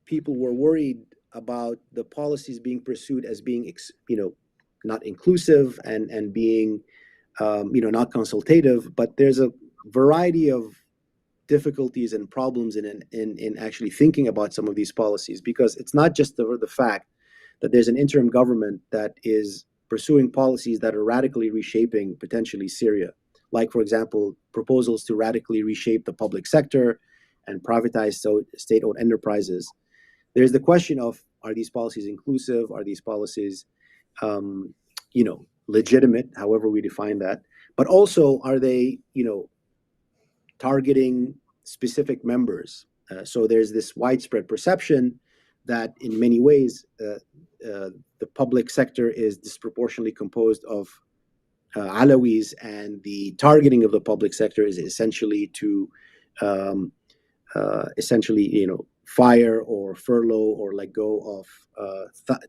people were worried about the policies being pursued as being, not inclusive and being, not consultative. But there's a variety of difficulties and problems in actually thinking about some of these policies, because it's not just the fact that there's an interim government that is pursuing policies that are radically reshaping potentially Syria, like, for example, proposals to radically reshape the public sector and privatize state-owned enterprises. There's the question of, are these policies inclusive? Are these policies, legitimate, however we define that? But also, are they, targeting specific members? So there's this widespread perception that in many ways, the public sector is disproportionately composed of Alawis, and the targeting of the public sector is essentially to fire or furlough or let go of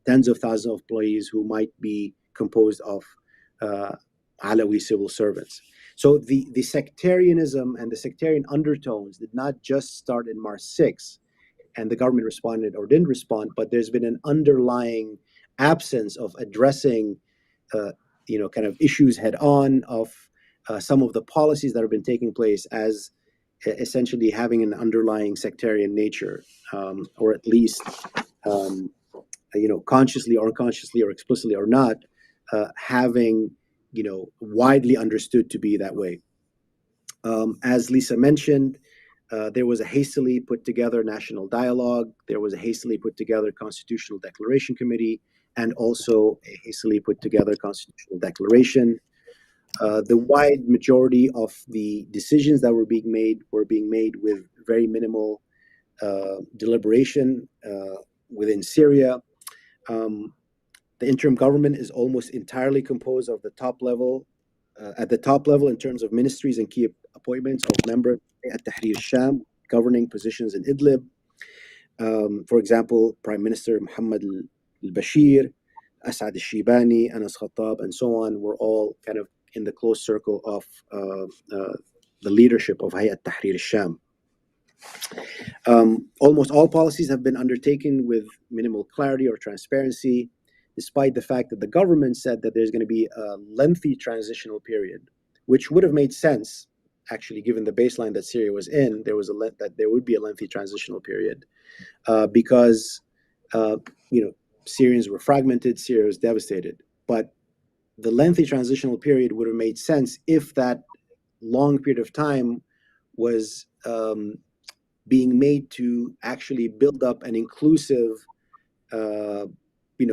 tens of thousands of employees who might be composed of Alawi civil servants. So the sectarianism and the sectarian undertones did not just start in March 6th, and the government responded or didn't respond, but there's been an underlying absence of addressing kind of issues head on of some of the policies that have been taking place as essentially having an underlying sectarian nature, or at least, consciously or unconsciously or explicitly or not, having, widely understood to be that way. As Lisa mentioned, there was a hastily put together national dialogue. There was a hastily put together constitutional declaration committee, and also a hastily put together constitutional declaration. The wide majority of the decisions that were being made with very minimal deliberation within Syria. The interim government is almost entirely composed of the top level, at the top level in terms of ministries and key appointments of members at Tahrir al-Sham, governing positions in Idlib. For example, Prime Minister Mohammed al-Bashir, Asad al-Shibani, Anas Khattab, and so on were all kind of in the close circle of the leadership of Hayat Tahrir al-Sham. Almost all policies have been undertaken with minimal clarity or transparency, despite the fact that the government said that there's going to be a lengthy transitional period, which would have made sense, actually, given the baseline that Syria was in. That there would be a lengthy transitional period because Syrians were fragmented, Syria was devastated. But the lengthy transitional period would have made sense if that long period of time was being made to actually build up an inclusive,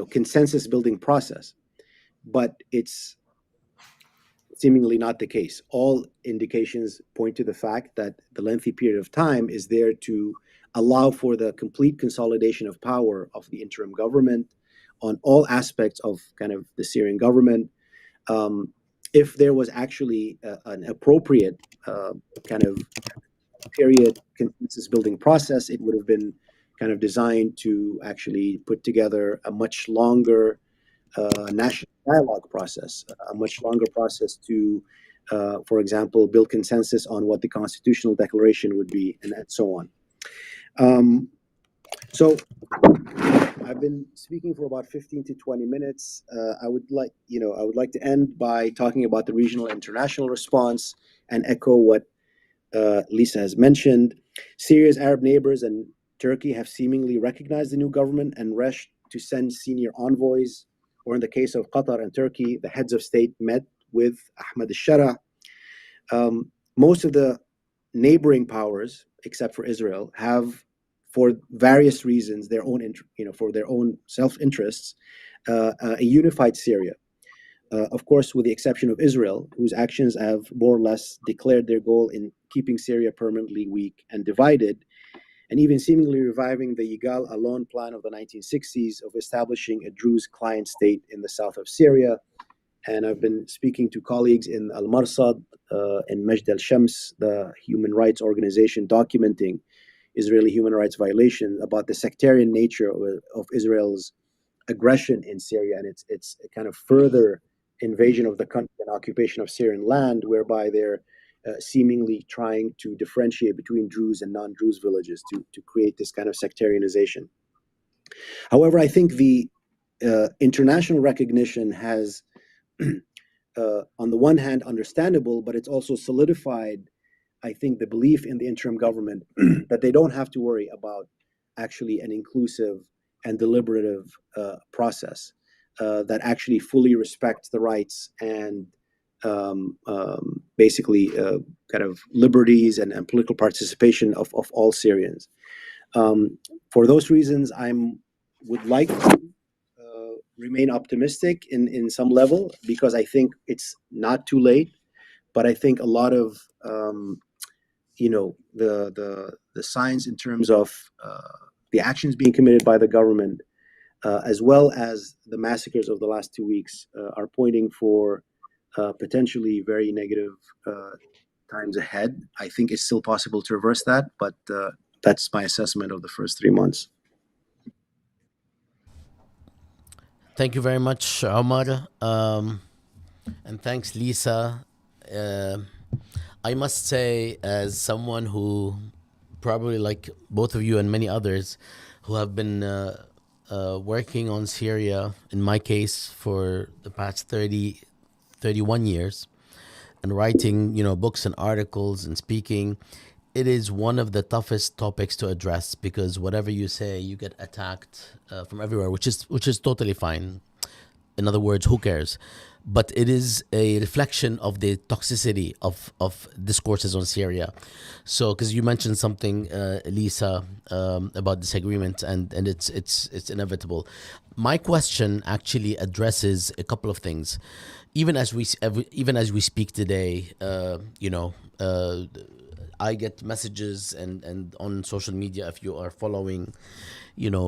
consensus building process. But it's seemingly not the case. All indications point to the fact that the lengthy period of time is there to allow for the complete consolidation of power of the interim government on all aspects of kind of the Syrian government. If there was actually an appropriate kind of period consensus building process, it would have been kind of designed to actually put together a much longer national dialogue process, a much longer process to, for example, build consensus on what the constitutional declaration would be, and so on. So I've been speaking for about 15 to 20 minutes. I would like to end by talking about the regional international response and echo what Lisa has mentioned. Syria's Arab neighbors and Turkey have seemingly recognized the new government and rushed to send senior envoys, or in the case of Qatar and Turkey, the heads of state met with Ahmed al-Shara. Most of the neighboring powers, except for Israel, have, for various reasons, for their own self-interests, a unified Syria. Of course, with the exception of Israel, whose actions have more or less declared their goal in keeping Syria permanently weak and divided, and even seemingly reviving the Yigal Allon plan of the 1960s of establishing a Druze client state in the south of Syria. And I've been speaking to colleagues in Al-Marsad, in Majd al-Shams, the human rights organization documenting Israeli human rights violations, about the sectarian nature of Israel's aggression in Syria and its kind of further invasion of the country and occupation of Syrian land, whereby they're seemingly trying to differentiate between Druze and non-Druze villages to create this kind of sectarianization. However, I think the international recognition has, on the one hand, understandable, but it's also solidified, I think, the belief in the interim government that they don't have to worry about actually an inclusive and deliberative process that actually fully respects the rights and basically kind of liberties and political participation of all Syrians. For those reasons, would like to remain optimistic in some level, because I think it's not too late. But I think a lot of the signs in terms of the actions being committed by the government, as well as the massacres of the last 2 weeks, are pointing for potentially very negative times ahead. I think it's still possible to reverse that, but that's my assessment of the first 3 months. Thank you very much, Omar. And thanks, Lisa. I must say, as someone who, probably like both of you and many others, who have been working on Syria, in my case, for the past 31 years, and writing, books and articles and speaking, it is one of the toughest topics to address, because whatever you say, you get attacked from everywhere, which is totally fine. In other words, who cares? But it is a reflection of the toxicity of discourses on Syria. So, because you mentioned something, Lisa, about disagreement, and it's inevitable. My question actually addresses a couple of things. Even as we speak today, I get messages and on social media, if you are following,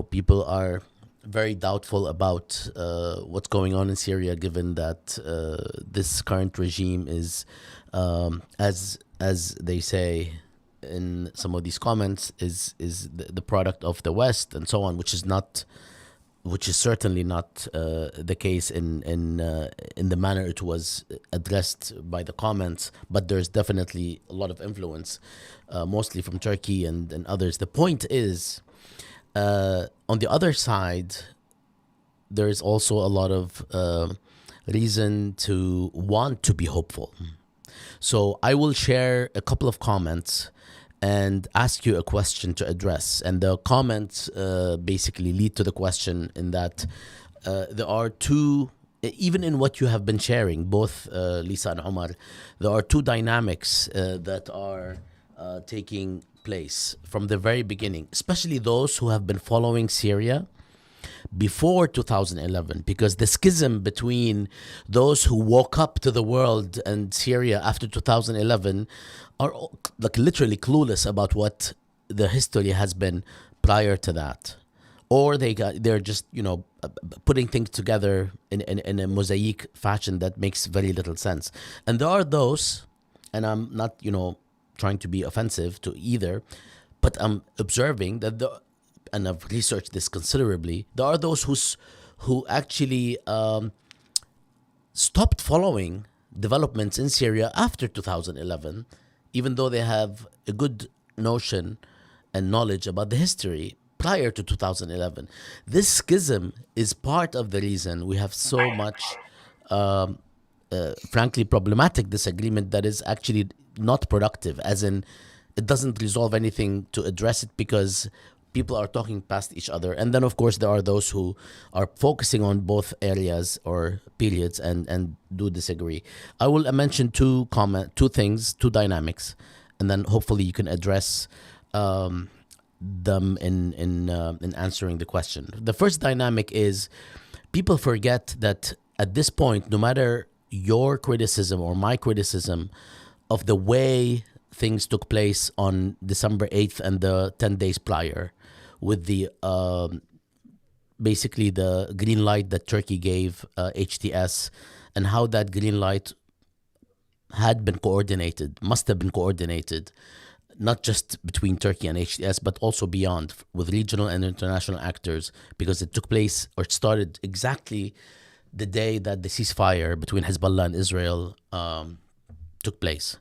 people are very doubtful about what's going on in Syria, given that this current regime is as as they say in some of these comments, is the product of the West and so on, which is certainly not the case in the manner it was addressed by the comments. But there's definitely a lot of influence, mostly from Turkey and others. The point is, on the other side, there is also a lot of reason to want to be hopeful. So I will share a couple of comments and ask you a question to address. And the comments basically lead to the question, in that there are two, even in what you have been sharing, both Lisa and Omar, there are two dynamics that are taking place from the very beginning, especially those who have been following Syria before 2011, because the schism between those who woke up to the world and Syria after 2011 are like literally clueless about what the history has been prior to that, or they're just putting things together in a mosaic fashion that makes very little sense. And there are those, and I'm not trying to be offensive to either, but I'm observing that and I've researched this considerably, there are those who actually stopped following developments in Syria after 2011, even though they have a good notion and knowledge about the history prior to 2011. This schism is part of the reason we have so much, frankly, problematic disagreement that is actually not productive, as in it doesn't resolve anything to address it, because people are talking past each other. And then, of course, there are those who are focusing on both areas or periods and do disagree. I will mention two dynamics, and then hopefully you can address them in answering the question. The first dynamic is, people forget that at this point, no matter your criticism or my criticism of the way things took place on December 8th and the 10 days prior, with the basically the green light that Turkey gave HTS, and how that green light must have been coordinated, not just between Turkey and HTS, but also beyond, with regional and international actors, because it took place, or it started exactly the day that the ceasefire between Hezbollah and Israel took place.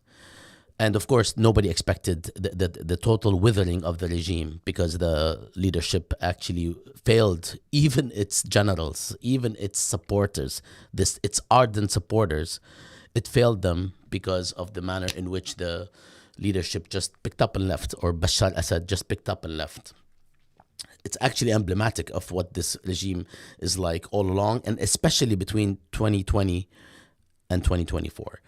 And of course, nobody expected the total withering of the regime, because the leadership actually failed, even its generals, even its supporters, its ardent supporters. It failed them because of the manner in which the leadership just picked up and left, or Bashar al-Assad just picked up and left. It's actually emblematic of what this regime is like all along, and especially between 2020 and 2024.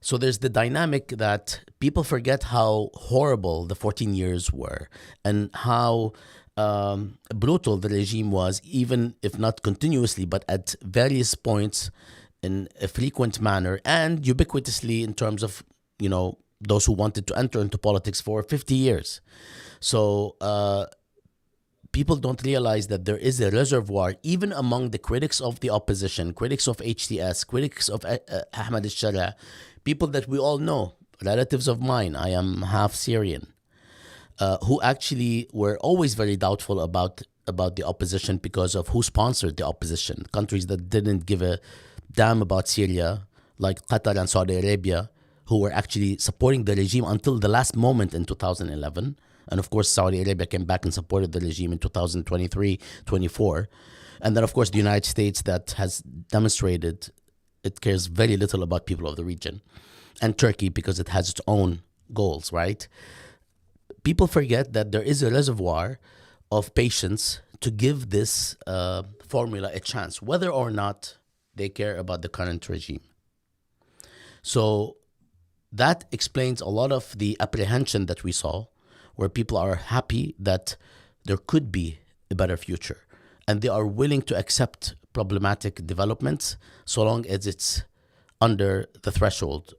So there's the dynamic that people forget how horrible the 14 years were, and how brutal the regime was, even if not continuously, but at various points in a frequent manner, and ubiquitously in terms of, those who wanted to enter into politics for 50 years. So people don't realize that there is a reservoir, even among the critics of the opposition, critics of HTS, critics of Ahmed al-Sharia, people that we all know, relatives of mine, I am half Syrian, who actually were always very doubtful about the opposition because of who sponsored the opposition. Countries that didn't give a damn about Syria, like Qatar and Saudi Arabia, who were actually supporting the regime until the last moment in 2011. And of course, Saudi Arabia came back and supported the regime in 2023-24. And then, of course, the United States, that has demonstrated it cares very little about people of the region. And Turkey, because it has its own goals, right? People forget that there is a reservoir of patience to give this formula a chance, whether or not they care about the current regime. So that explains a lot of the apprehension that we saw, where people are happy that there could be a better future, and they are willing to accept problematic developments so long as it's under the threshold.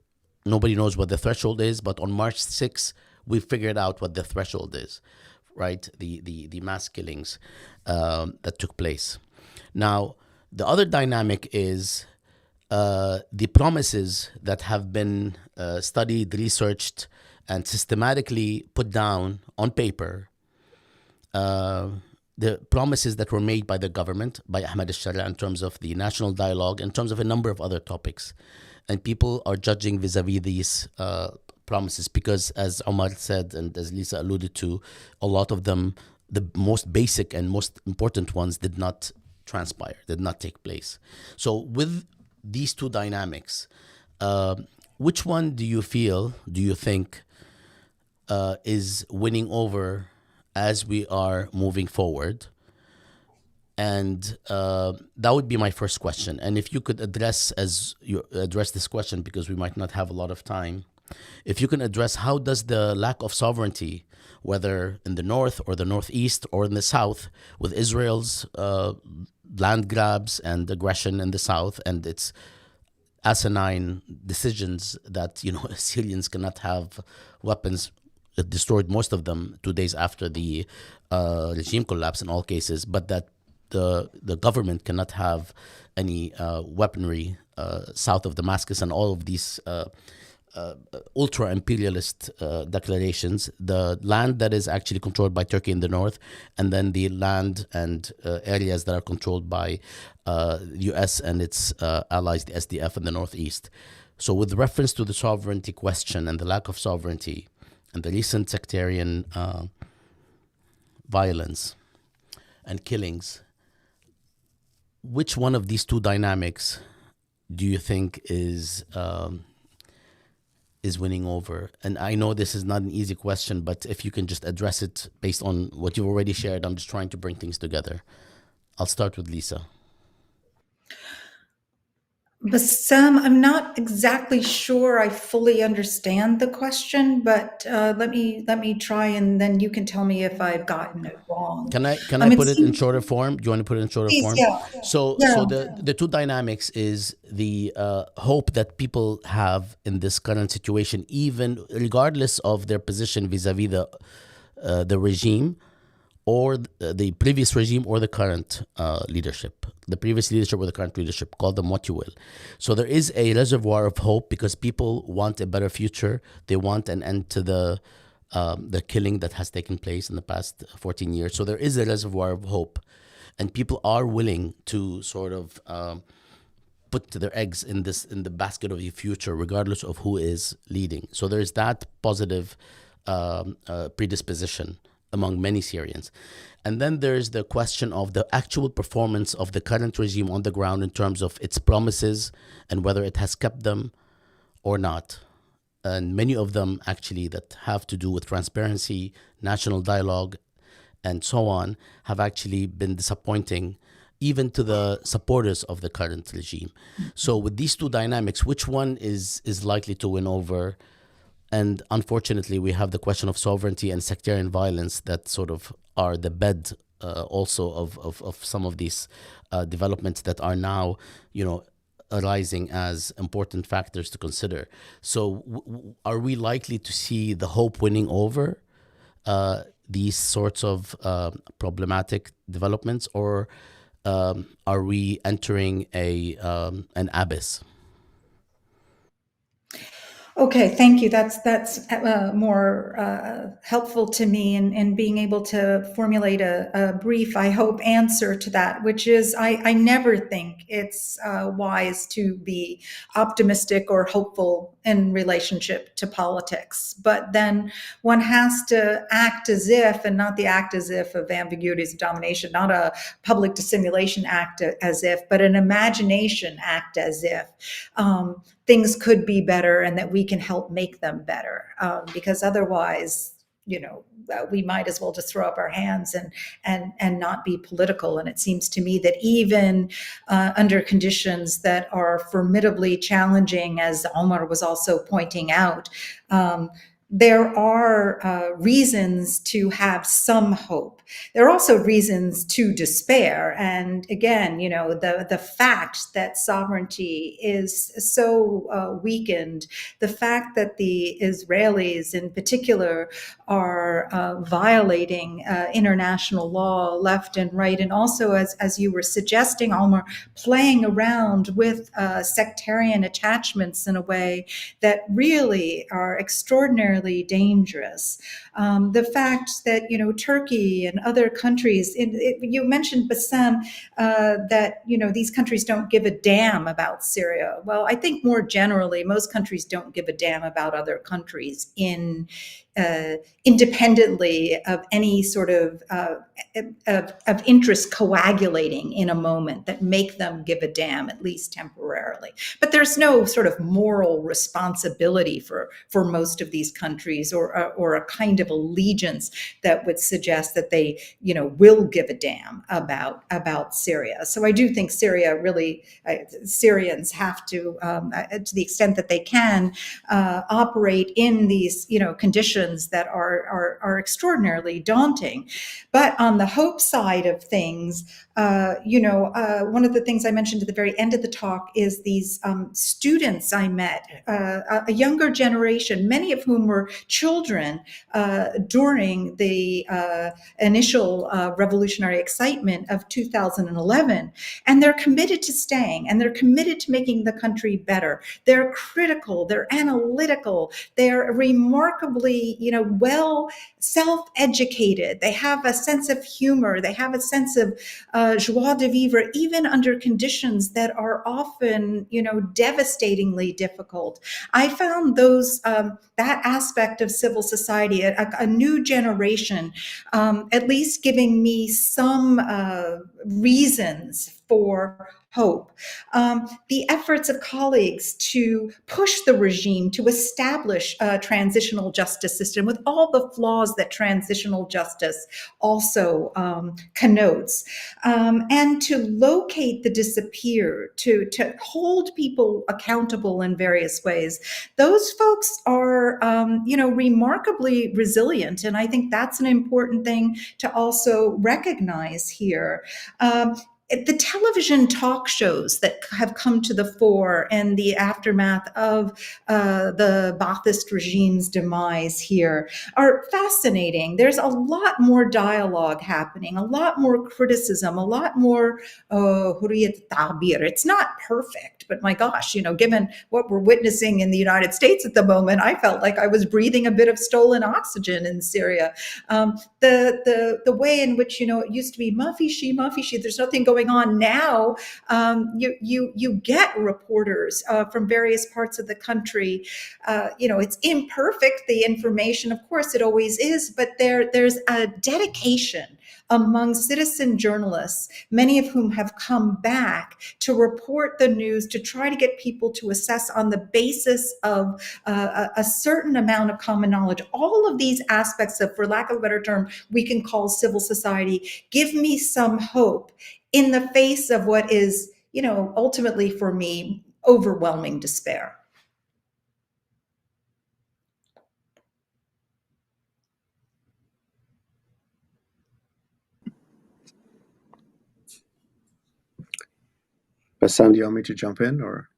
Nobody knows what the threshold is, but on March 6th, we figured out what the threshold is, right? The mass killings that took place. Now, the other dynamic is the promises that have been studied, researched, and systematically put down on paper, the promises that were made by the government, by Ahmed al-Sharia, in terms of the national dialogue, in terms of a number of other topics. And people are judging vis-a-vis these promises because, as Omar said and as Lisa alluded to, a lot of them, the most basic and most important ones, did not transpire, did not take place. So with these two dynamics, which one do you think is winning over as we are moving forward? And that would be my first question. And if you could address this question, because we might not have a lot of time, if you can address how does the lack of sovereignty, whether in the north or the northeast or in the south, with Israel's land grabs and aggression in the south and its asinine decisions that Syrians cannot have weapons. It destroyed most of them 2 days after the regime collapse in all cases, but that the government cannot have any weaponry south of Damascus, and all of these ultra-imperialist declarations, the land that is actually controlled by Turkey in the north, and then the land and areas that are controlled by the US and its allies, the SDF, in the northeast. So with reference to the sovereignty question and the lack of sovereignty and the recent sectarian violence and killings, which one of these two dynamics do you think is winning over? And I know this is not an easy question, but if you can just address it based on what you've already shared. I'm just trying to bring things together. I'll start with Lisa. Bassam, I'm not exactly sure I fully understand the question, but let me try, and then you can tell me if I've gotten it wrong. Can I put it in shorter form? Do you want to put it in shorter form? Yeah. So the two dynamics is the hope that people have in this current situation, even regardless of their position vis-a-vis the regime, or the previous regime, or the current leadership, the previous leadership or the current leadership, call them what you will. So there is a reservoir of hope because people want a better future. They want an end to the killing that has taken place in the past 14 years. So there is a reservoir of hope, and people are willing to sort of put their eggs in the basket of the future, regardless of who is leading. So there is that positive predisposition among many Syrians. And then there's the question of the actual performance of the current regime on the ground in terms of its promises and whether it has kept them or not. And many of them actually that have to do with transparency, national dialogue, and so on, have actually been disappointing even to the supporters of the current regime. So with these two dynamics, which one is likely to win over? And unfortunately, we have the question of sovereignty and sectarian violence that sort of are the bed also of some of these developments that are now, arising as important factors to consider. So are we likely to see the hope winning over these sorts of problematic developments, or are we entering an abyss? Okay, thank you. That's more helpful to me in being able to formulate a brief, I hope, answer to that, which is I never think it's wise to be optimistic or hopeful in relationship to politics. But then one has to act as if, and not the act as if of ambiguities of domination, not a public dissimulation act as if, but an imagination act as if. Things could be better and that we can help make them better. Because otherwise, we might as well just throw up our hands and not be political. And it seems to me that even under conditions that are formidably challenging, as Omar was also pointing out, there are reasons to have some hope. There are also reasons to despair. And again, the fact that sovereignty is so weakened, the fact that the Israelis in particular are violating international law left and right, and also, as you were suggesting, Omar, playing around with sectarian attachments in a way that really are extraordinarily dangerous. The fact that Turkey and other countries, you mentioned, Bassam, that these countries don't give a damn about Syria. Well, I think more generally, most countries don't give a damn about other countries independently of any sort of interest coagulating in a moment that make them give a damn, at least temporarily. But there's no sort of moral responsibility for most of these countries, or a kind of allegiance that would suggest that they will give a damn about Syria. So I do think Syria really, Syrians have to the extent that they can, operate in these conditions that are extraordinarily daunting. But on the hope side of things, one of the things I mentioned at the very end of the talk is these students I met, a younger generation, many of whom were children during the initial revolutionary excitement of 2011. And they're committed to staying, and they're committed to making the country better. They're critical, they're analytical, they're remarkably, well self-educated. They have a sense of humor, they have a sense of joie de vivre, even under conditions that are often, devastatingly difficult. I found that aspect of civil society, a new generation, at least giving me some reasons for hope. The efforts of colleagues to push the regime to establish a transitional justice system with all the flaws that transitional justice also connotes, and to locate the disappeared, to hold people accountable in various ways. Those folks are, remarkably resilient, and I think that's an important thing to also recognize here. The television talk shows that have come to the fore in the aftermath of the Ba'athist regime's demise here are fascinating. There's a lot more dialogue happening, a lot more criticism, a lot more hurriyat ta'bir. It's not perfect, but my gosh, given what we're witnessing in the United States at the moment, I felt like I was breathing a bit of stolen oxygen in Syria. The way in which, it used to be mafishi, there's nothing going on now. You get reporters from various parts of the country. It's imperfect, the information, of course it always is, but there's a dedication among citizen journalists, many of whom have come back to report the news, to try to get people to assess on the basis of a certain amount of common knowledge. All of these aspects of, for lack of a better term, we can call civil society, give me some hope in the face of what is, ultimately for me, overwhelming despair. Bassam, do you want me to jump in, or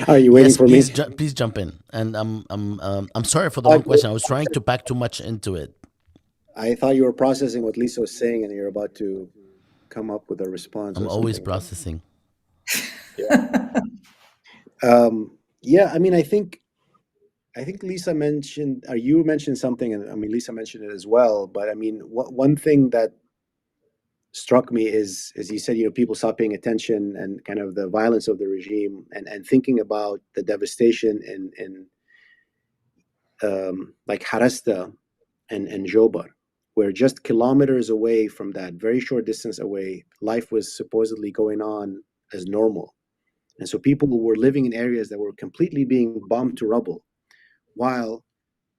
are you waiting for please, me? please jump in. And I'm sorry for the long question. I was trying to pack too much into it. I thought you were processing what Lisa was saying, and you're about to come up with a response. I'm always processing. Yeah. I mean, I think Lisa mentioned, or you mentioned something, and I mean, Lisa mentioned it as well. But I mean, one thing that struck me is you said, people stop paying attention, and kind of the violence of the regime, and thinking about the devastation in like Harasta and Jobar, where just kilometers away from that, very short distance away, life was supposedly going on as normal. And so people were living in areas that were completely being bombed to rubble, while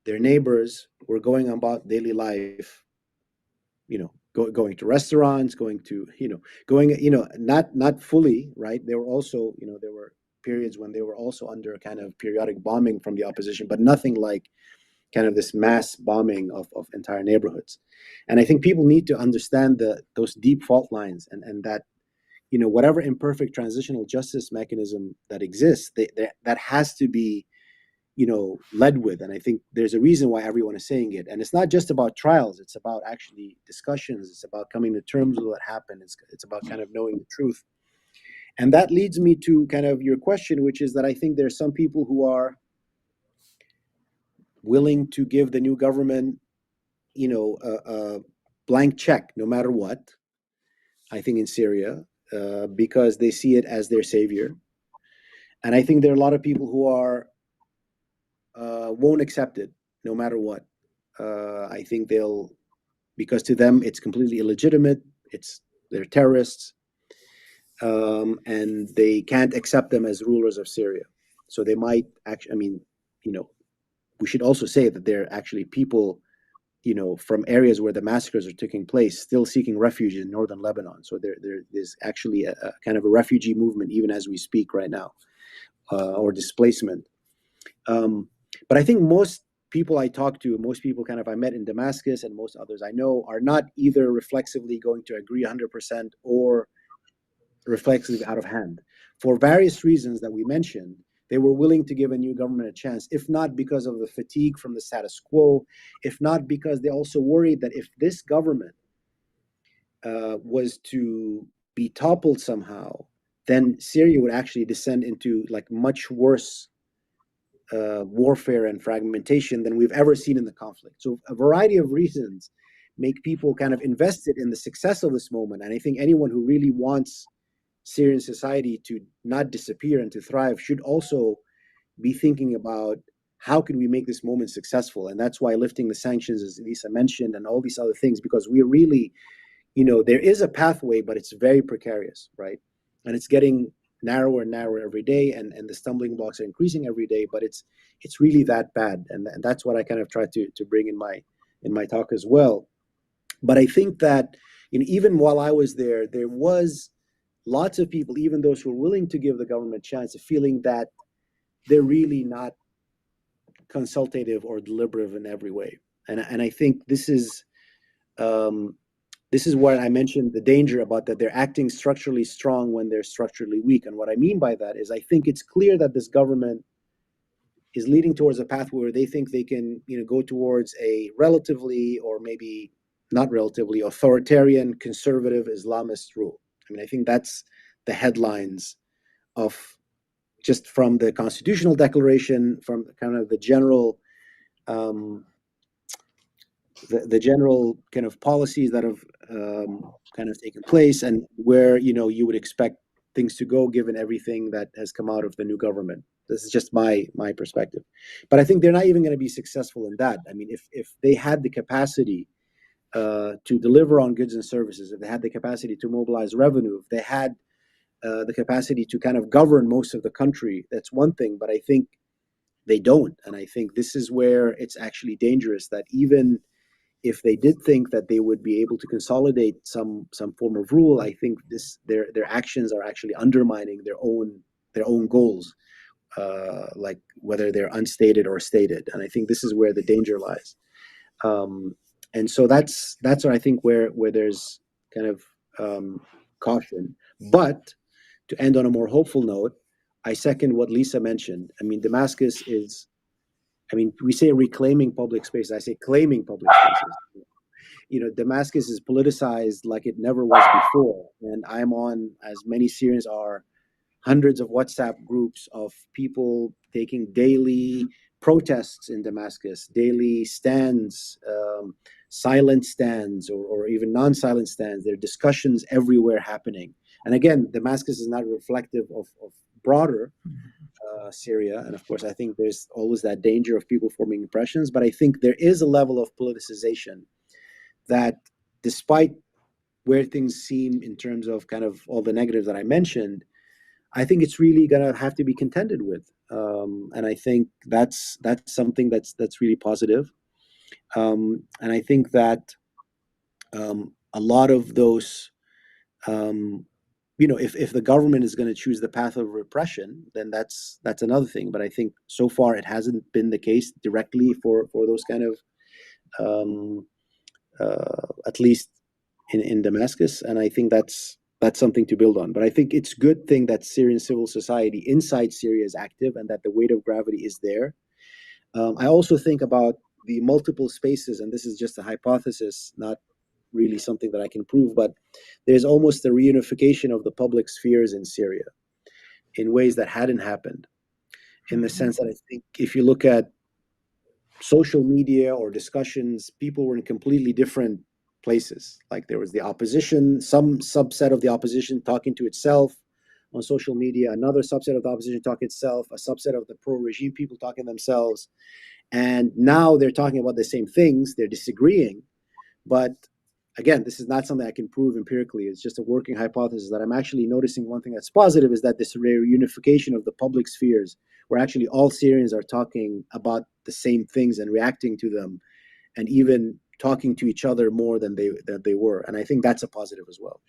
their neighbors were going about daily life, going to restaurants, going to, not fully, right? They were also, there were periods when they were also under kind of periodic bombing from the opposition, but nothing like kind of this mass bombing of entire neighborhoods. And I think people need to understand those deep fault lines, and that, you know, whatever imperfect transitional justice mechanism that exists, that has to be, you know, led with. And I think there's a reason why everyone is saying it. And it's not just about trials, it's about actually discussions, it's about coming to terms with what happened, it's about kind of knowing the truth. And that leads me to kind of your question, which is that I think there's some people who are willing to give the new government, you know, a blank check no matter what, I think, in Syria, because they see it as their savior. And I think there are a lot of people who are won't accept it no matter what. I think they'll, because to them it's completely illegitimate. They're terrorists, and they can't accept them as rulers of Syria. So they might actually, I mean, you know, we should also say that there are actually people, you know, from areas where the massacres are taking place, still seeking refuge in northern Lebanon. So there's actually a kind of a refugee movement even as we speak right now, or displacement. But I think most people I talk to, most people kind of I met in Damascus and most others I know, are not either reflexively going to agree 100% or reflexively out of hand. For various reasons that we mentioned, they were willing to give a new government a chance, if not because of the fatigue from the status quo, if not because they also worried that if this government was to be toppled somehow, then Syria would actually descend into like much worse warfare and fragmentation than we've ever seen in the conflict. So a variety of reasons make people kind of invested in the success of this moment. And I think anyone who really wants Syrian society to not disappear and to thrive should also be thinking about how can we make this moment successful. And that's why lifting the sanctions, as Lisa mentioned, and all these other things, because we really, you know, there is a pathway, but it's very precarious, right? And it's getting narrower and narrower every day, and the stumbling blocks are increasing every day, but it's really that bad. And that's what I kind of try to bring in my talk as well. But I think that, you know, even while I was there was lots of people, even those who are willing to give the government a chance, of feeling that they're really not consultative or deliberative in every way. And I think this is what I mentioned, the danger about that they're acting structurally strong when they're structurally weak. And what I mean by that is I think it's clear that this government is leading towards a path where they think they can, you know, go towards a relatively, or maybe not relatively, authoritarian, conservative Islamist rule. I mean, I think that's the headlines of just from the constitutional declaration, from kind of the general the general kind of policies that have kind of taken place, and where, you know, you would expect things to go given everything that has come out of the new government. This is just my perspective. But I think they're not even going to be successful in that. I mean, if they had the capacity to deliver on goods and services, if they had the capacity to mobilize revenue, if they had the capacity to kind of govern most of the country, that's one thing. But I think they don't. And I think this is where it's actually dangerous, that even if they did think that they would be able to consolidate some form of rule, I think their actions are actually undermining their own goals, like whether they're unstated or stated. And I think this is where the danger lies. And so that's what I think where there's kind of caution. But to end on a more hopeful note, I second what Lisa mentioned. I mean, Damascus is, I mean, we say reclaiming public space. I say claiming public spaces. You know, Damascus is politicized like it never was before. And I'm on, as many Syrians are, hundreds of WhatsApp groups of people taking daily protests in Damascus, daily stands, silent stands, or even non-silent stands. There are discussions everywhere happening. And again, Damascus is not reflective of broader Syria. And of course, I think there's always that danger of people forming impressions. But I think there is a level of politicization that, despite where things seem in terms of kind of all the negatives that I mentioned, I think it's really going to have to be contended with. And I think that's something that's really positive. And I think that a lot of those if the government is going to choose the path of repression, then that's another thing. But I think so far it hasn't been the case directly for those kind of at least in Damascus, and I think that's something to build on. But I think it's a good thing that Syrian civil society inside Syria is active and that the weight of gravity is there. I also think about the multiple spaces, and this is just a hypothesis, not really something that I can prove, but there's almost a reunification of the public spheres in Syria in ways that hadn't happened, in the sense that I think if you look at social media or discussions, people were in completely different places. Like there was the opposition, some subset of the opposition talking to itself on social media, another subset of the opposition talking itself, a subset of the pro-regime people talking themselves. And now they're talking about the same things, they're disagreeing. But again, this is not something I can prove empirically. It's just a working hypothesis that I'm actually noticing. One thing that's positive is that this reunification of the public spheres, where actually all Syrians are talking about the same things and reacting to them, and even talking to each other more than they were. And I think that's a positive as well.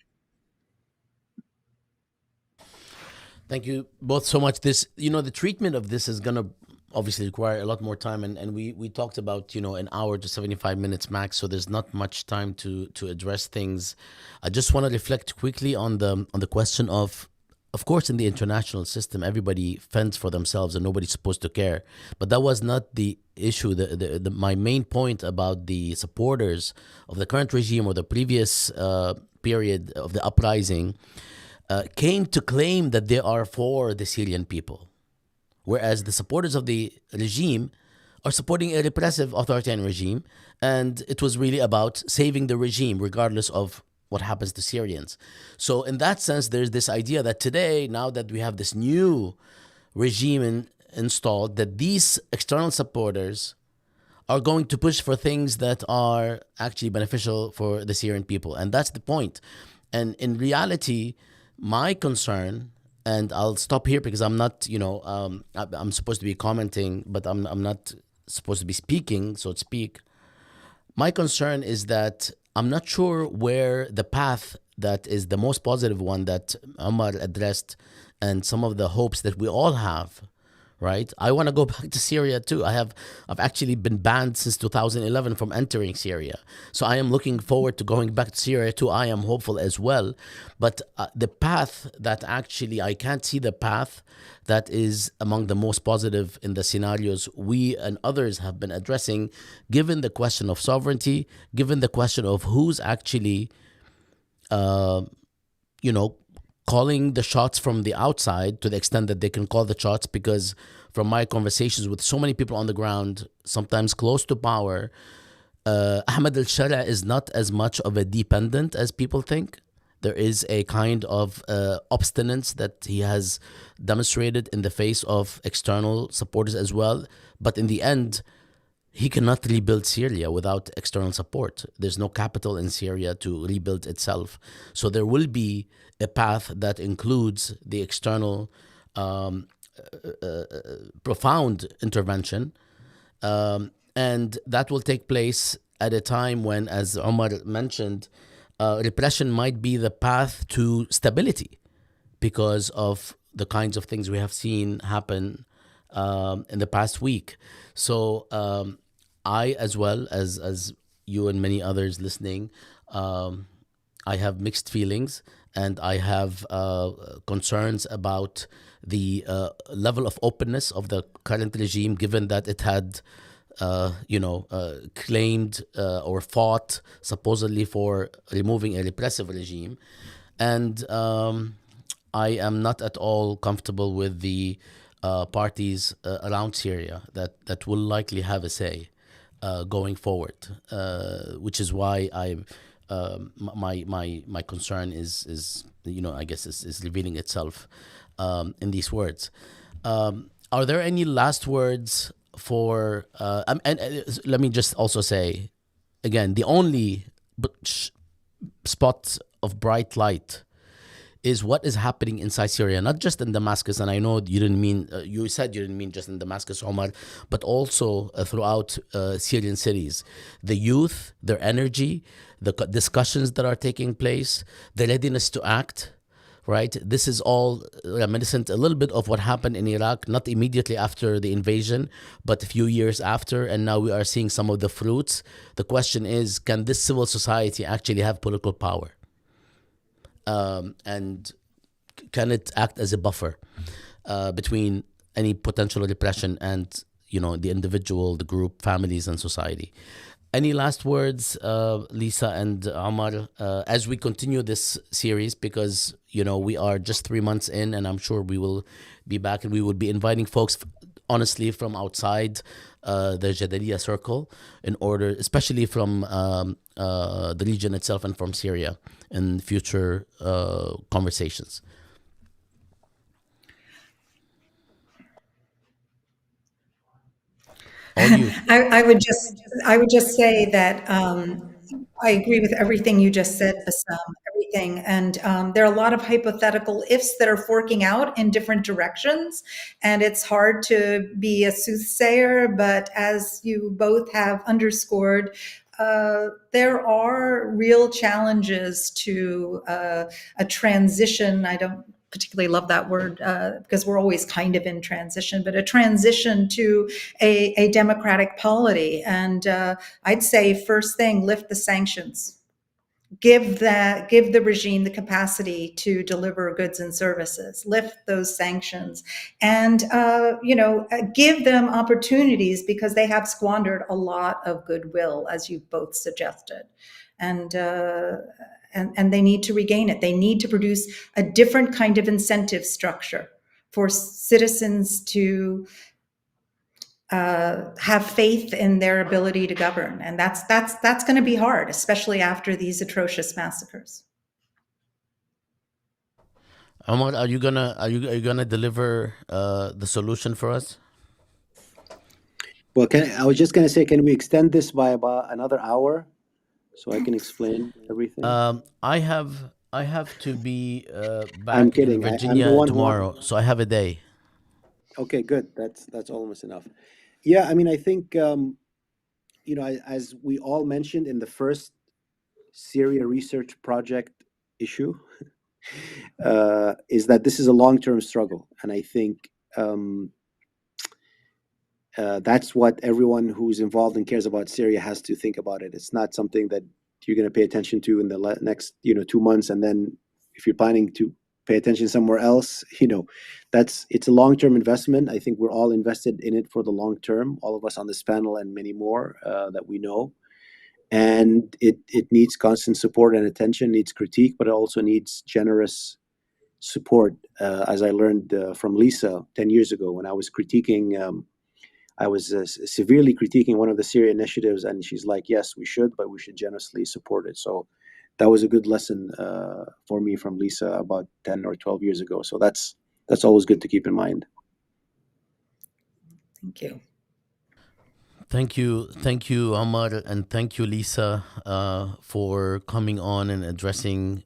Thank you both so much. The treatment of this is going to obviously require a lot more time, and we talked about an hour to 75 minutes max, so there's not much time to address things. I just want to reflect quickly on the question of course, in the international system, everybody fends for themselves and nobody's supposed to care. But that was not the issue. My main point about the supporters of the current regime or the previous period of the uprising came to claim that they are for the Syrian people, whereas the supporters of the regime are supporting a repressive authoritarian regime, and it was really about saving the regime regardless of what happens to Syrians. So in that sense, there's this idea that today, now that we have this new regime installed, that these external supporters are going to push for things that are actually beneficial for the Syrian people. And that's the point. And in reality, my concern, and I'll stop here because I'm not, I'm supposed to be commenting, but I'm not supposed to be speaking, so to speak. My concern is that I'm not sure where the path that is the most positive one that Omar addressed, and some of the hopes that we all have, right? I want to go back to Syria too. I've actually been banned since 2011 from entering Syria. So I am looking forward to going back to Syria too. I am hopeful as well. But the path that actually, I can't see the path that is among the most positive in the scenarios we and others have been addressing, given the question of sovereignty, given the question of who's actually, calling the shots from the outside, to the extent that they can call the shots, because from my conversations with so many people on the ground, sometimes close to power, Ahmed al-Shara is not as much of a dependent as people think. There is a kind of obstinance that he has demonstrated in the face of external supporters as well. But in the end, he cannot rebuild Syria without external support. There's no capital in Syria to rebuild itself. So there will be a path that includes the external profound intervention. And that will take place at a time when, as Omar mentioned, repression might be the path to stability because of the kinds of things we have seen happen in the past week. So I, as well as you and many others listening, I have mixed feelings, and I have concerns about the level of openness of the current regime, given that it had claimed or fought supposedly for removing a repressive regime. And I am not at all comfortable with the parties around Syria that will likely have a say going forward, which is why my concern is I guess is revealing itself in these words. Are there any last words for and let me just also say again, the only spot of bright light is what is happening inside Syria, not just in Damascus. And I know you didn't mean, you said you didn't mean just in Damascus, Omar, but also throughout Syrian cities. The youth, their energy, the discussions that are taking place, the readiness to act, right? This is all reminiscent a little bit of what happened in Iraq, not immediately after the invasion, but a few years after, and now we are seeing some of the fruits. The question is, can this civil society actually have political power? And can it act as a buffer between any potential repression and, the individual, the group, families, and society? Any last words, Lisa and Omar, as we continue this series? Because, we are just 3 months in, and I'm sure we will be back, and we will be inviting folks, honestly, from outside the Jadaliyya circle, in order, especially from the region itself and from Syria, in future conversations. All you. I would just say that I agree with everything you just said, Bassam, everything. And there are a lot of hypothetical ifs that are forking out in different directions. And it's hard to be a soothsayer, but as you both have underscored, there are real challenges to a transition. I don't particularly love that word because we're always kind of in transition, but a transition to a democratic polity. And I'd say first thing, lift the sanctions. Give the regime the capacity to deliver goods and services. Lift those sanctions, and give them opportunities, because they have squandered a lot of goodwill, as you both suggested, and they need to regain it. They need to produce a different kind of incentive structure for citizens to have faith in their ability to govern, and that's going to be hard, especially after these atrocious massacres. Omar, are you gonna deliver the solution for us? Well, I was just gonna say, can we extend this by about another hour so I can explain everything? I have to be back I'm in kidding. I'm the Virginia one tomorrow, so I have a day. Okay, good. That's almost enough. Yeah, I mean, I think as we all mentioned in the first Syria Research Project issue, is that this is a long-term struggle, and I think that's what everyone who's involved and cares about Syria has to think about it. It's not something that you're going to pay attention to in the next 2 months, and then if you're planning to pay attention somewhere else, it's a long-term investment. I think we're all invested in it for the long term, all of us on this panel and many more that we know. And it needs constant support and attention, needs critique, but it also needs generous support, as I learned from Lisa 10 years ago when I was critiquing. I was severely critiquing one of the Syria initiatives, and she's like, yes, we should, but we should generously support it. So that was a good lesson for me from Lisa about 10 or 12 years ago. So that's always good to keep in mind. Thank you. Thank you, Omar, and thank you, Lisa, for coming on and addressing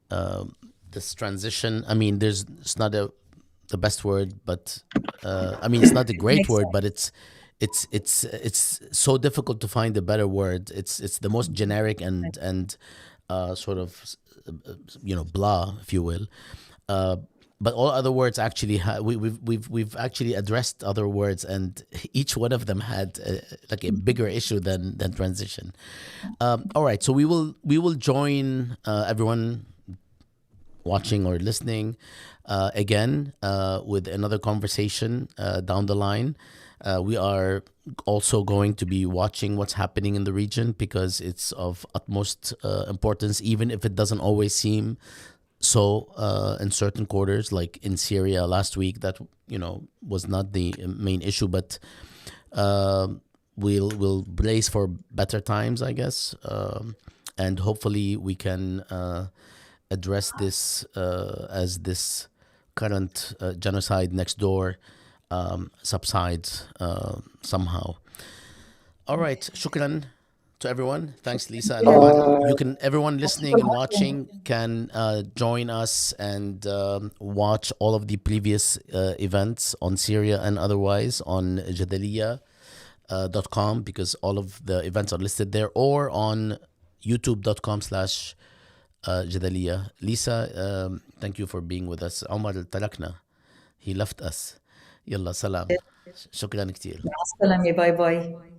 this transition. I mean, it's not the best word, but it's not a great word, but it's so difficult to find a better word. It's the most generic and sort of blah, if you will. But all other words actually we've actually addressed other words, and each one of them had a bigger issue than transition. All right, so we will join everyone watching or listening again with another conversation down the line. We are also going to be watching what's happening in the region, because it's of utmost importance, even if it doesn't always seem so in certain quarters, like in Syria last week. That was not the main issue, but we'll brace for better times, I guess, and hopefully we can address this as this current genocide next door subsides somehow. All right, shukran to everyone. Thanks, Lisa and Omar. Everyone listening and watching can join us and watch all of the previous events on Syria and otherwise on Jadaliyya.com, because all of the events are listed there, or on youtube.com/ Jadaliyya. Lisa, thank you for being with us. Omar tarakna. He left us. يلا سلام. شكرا كتير. مع السلامة. باي باي.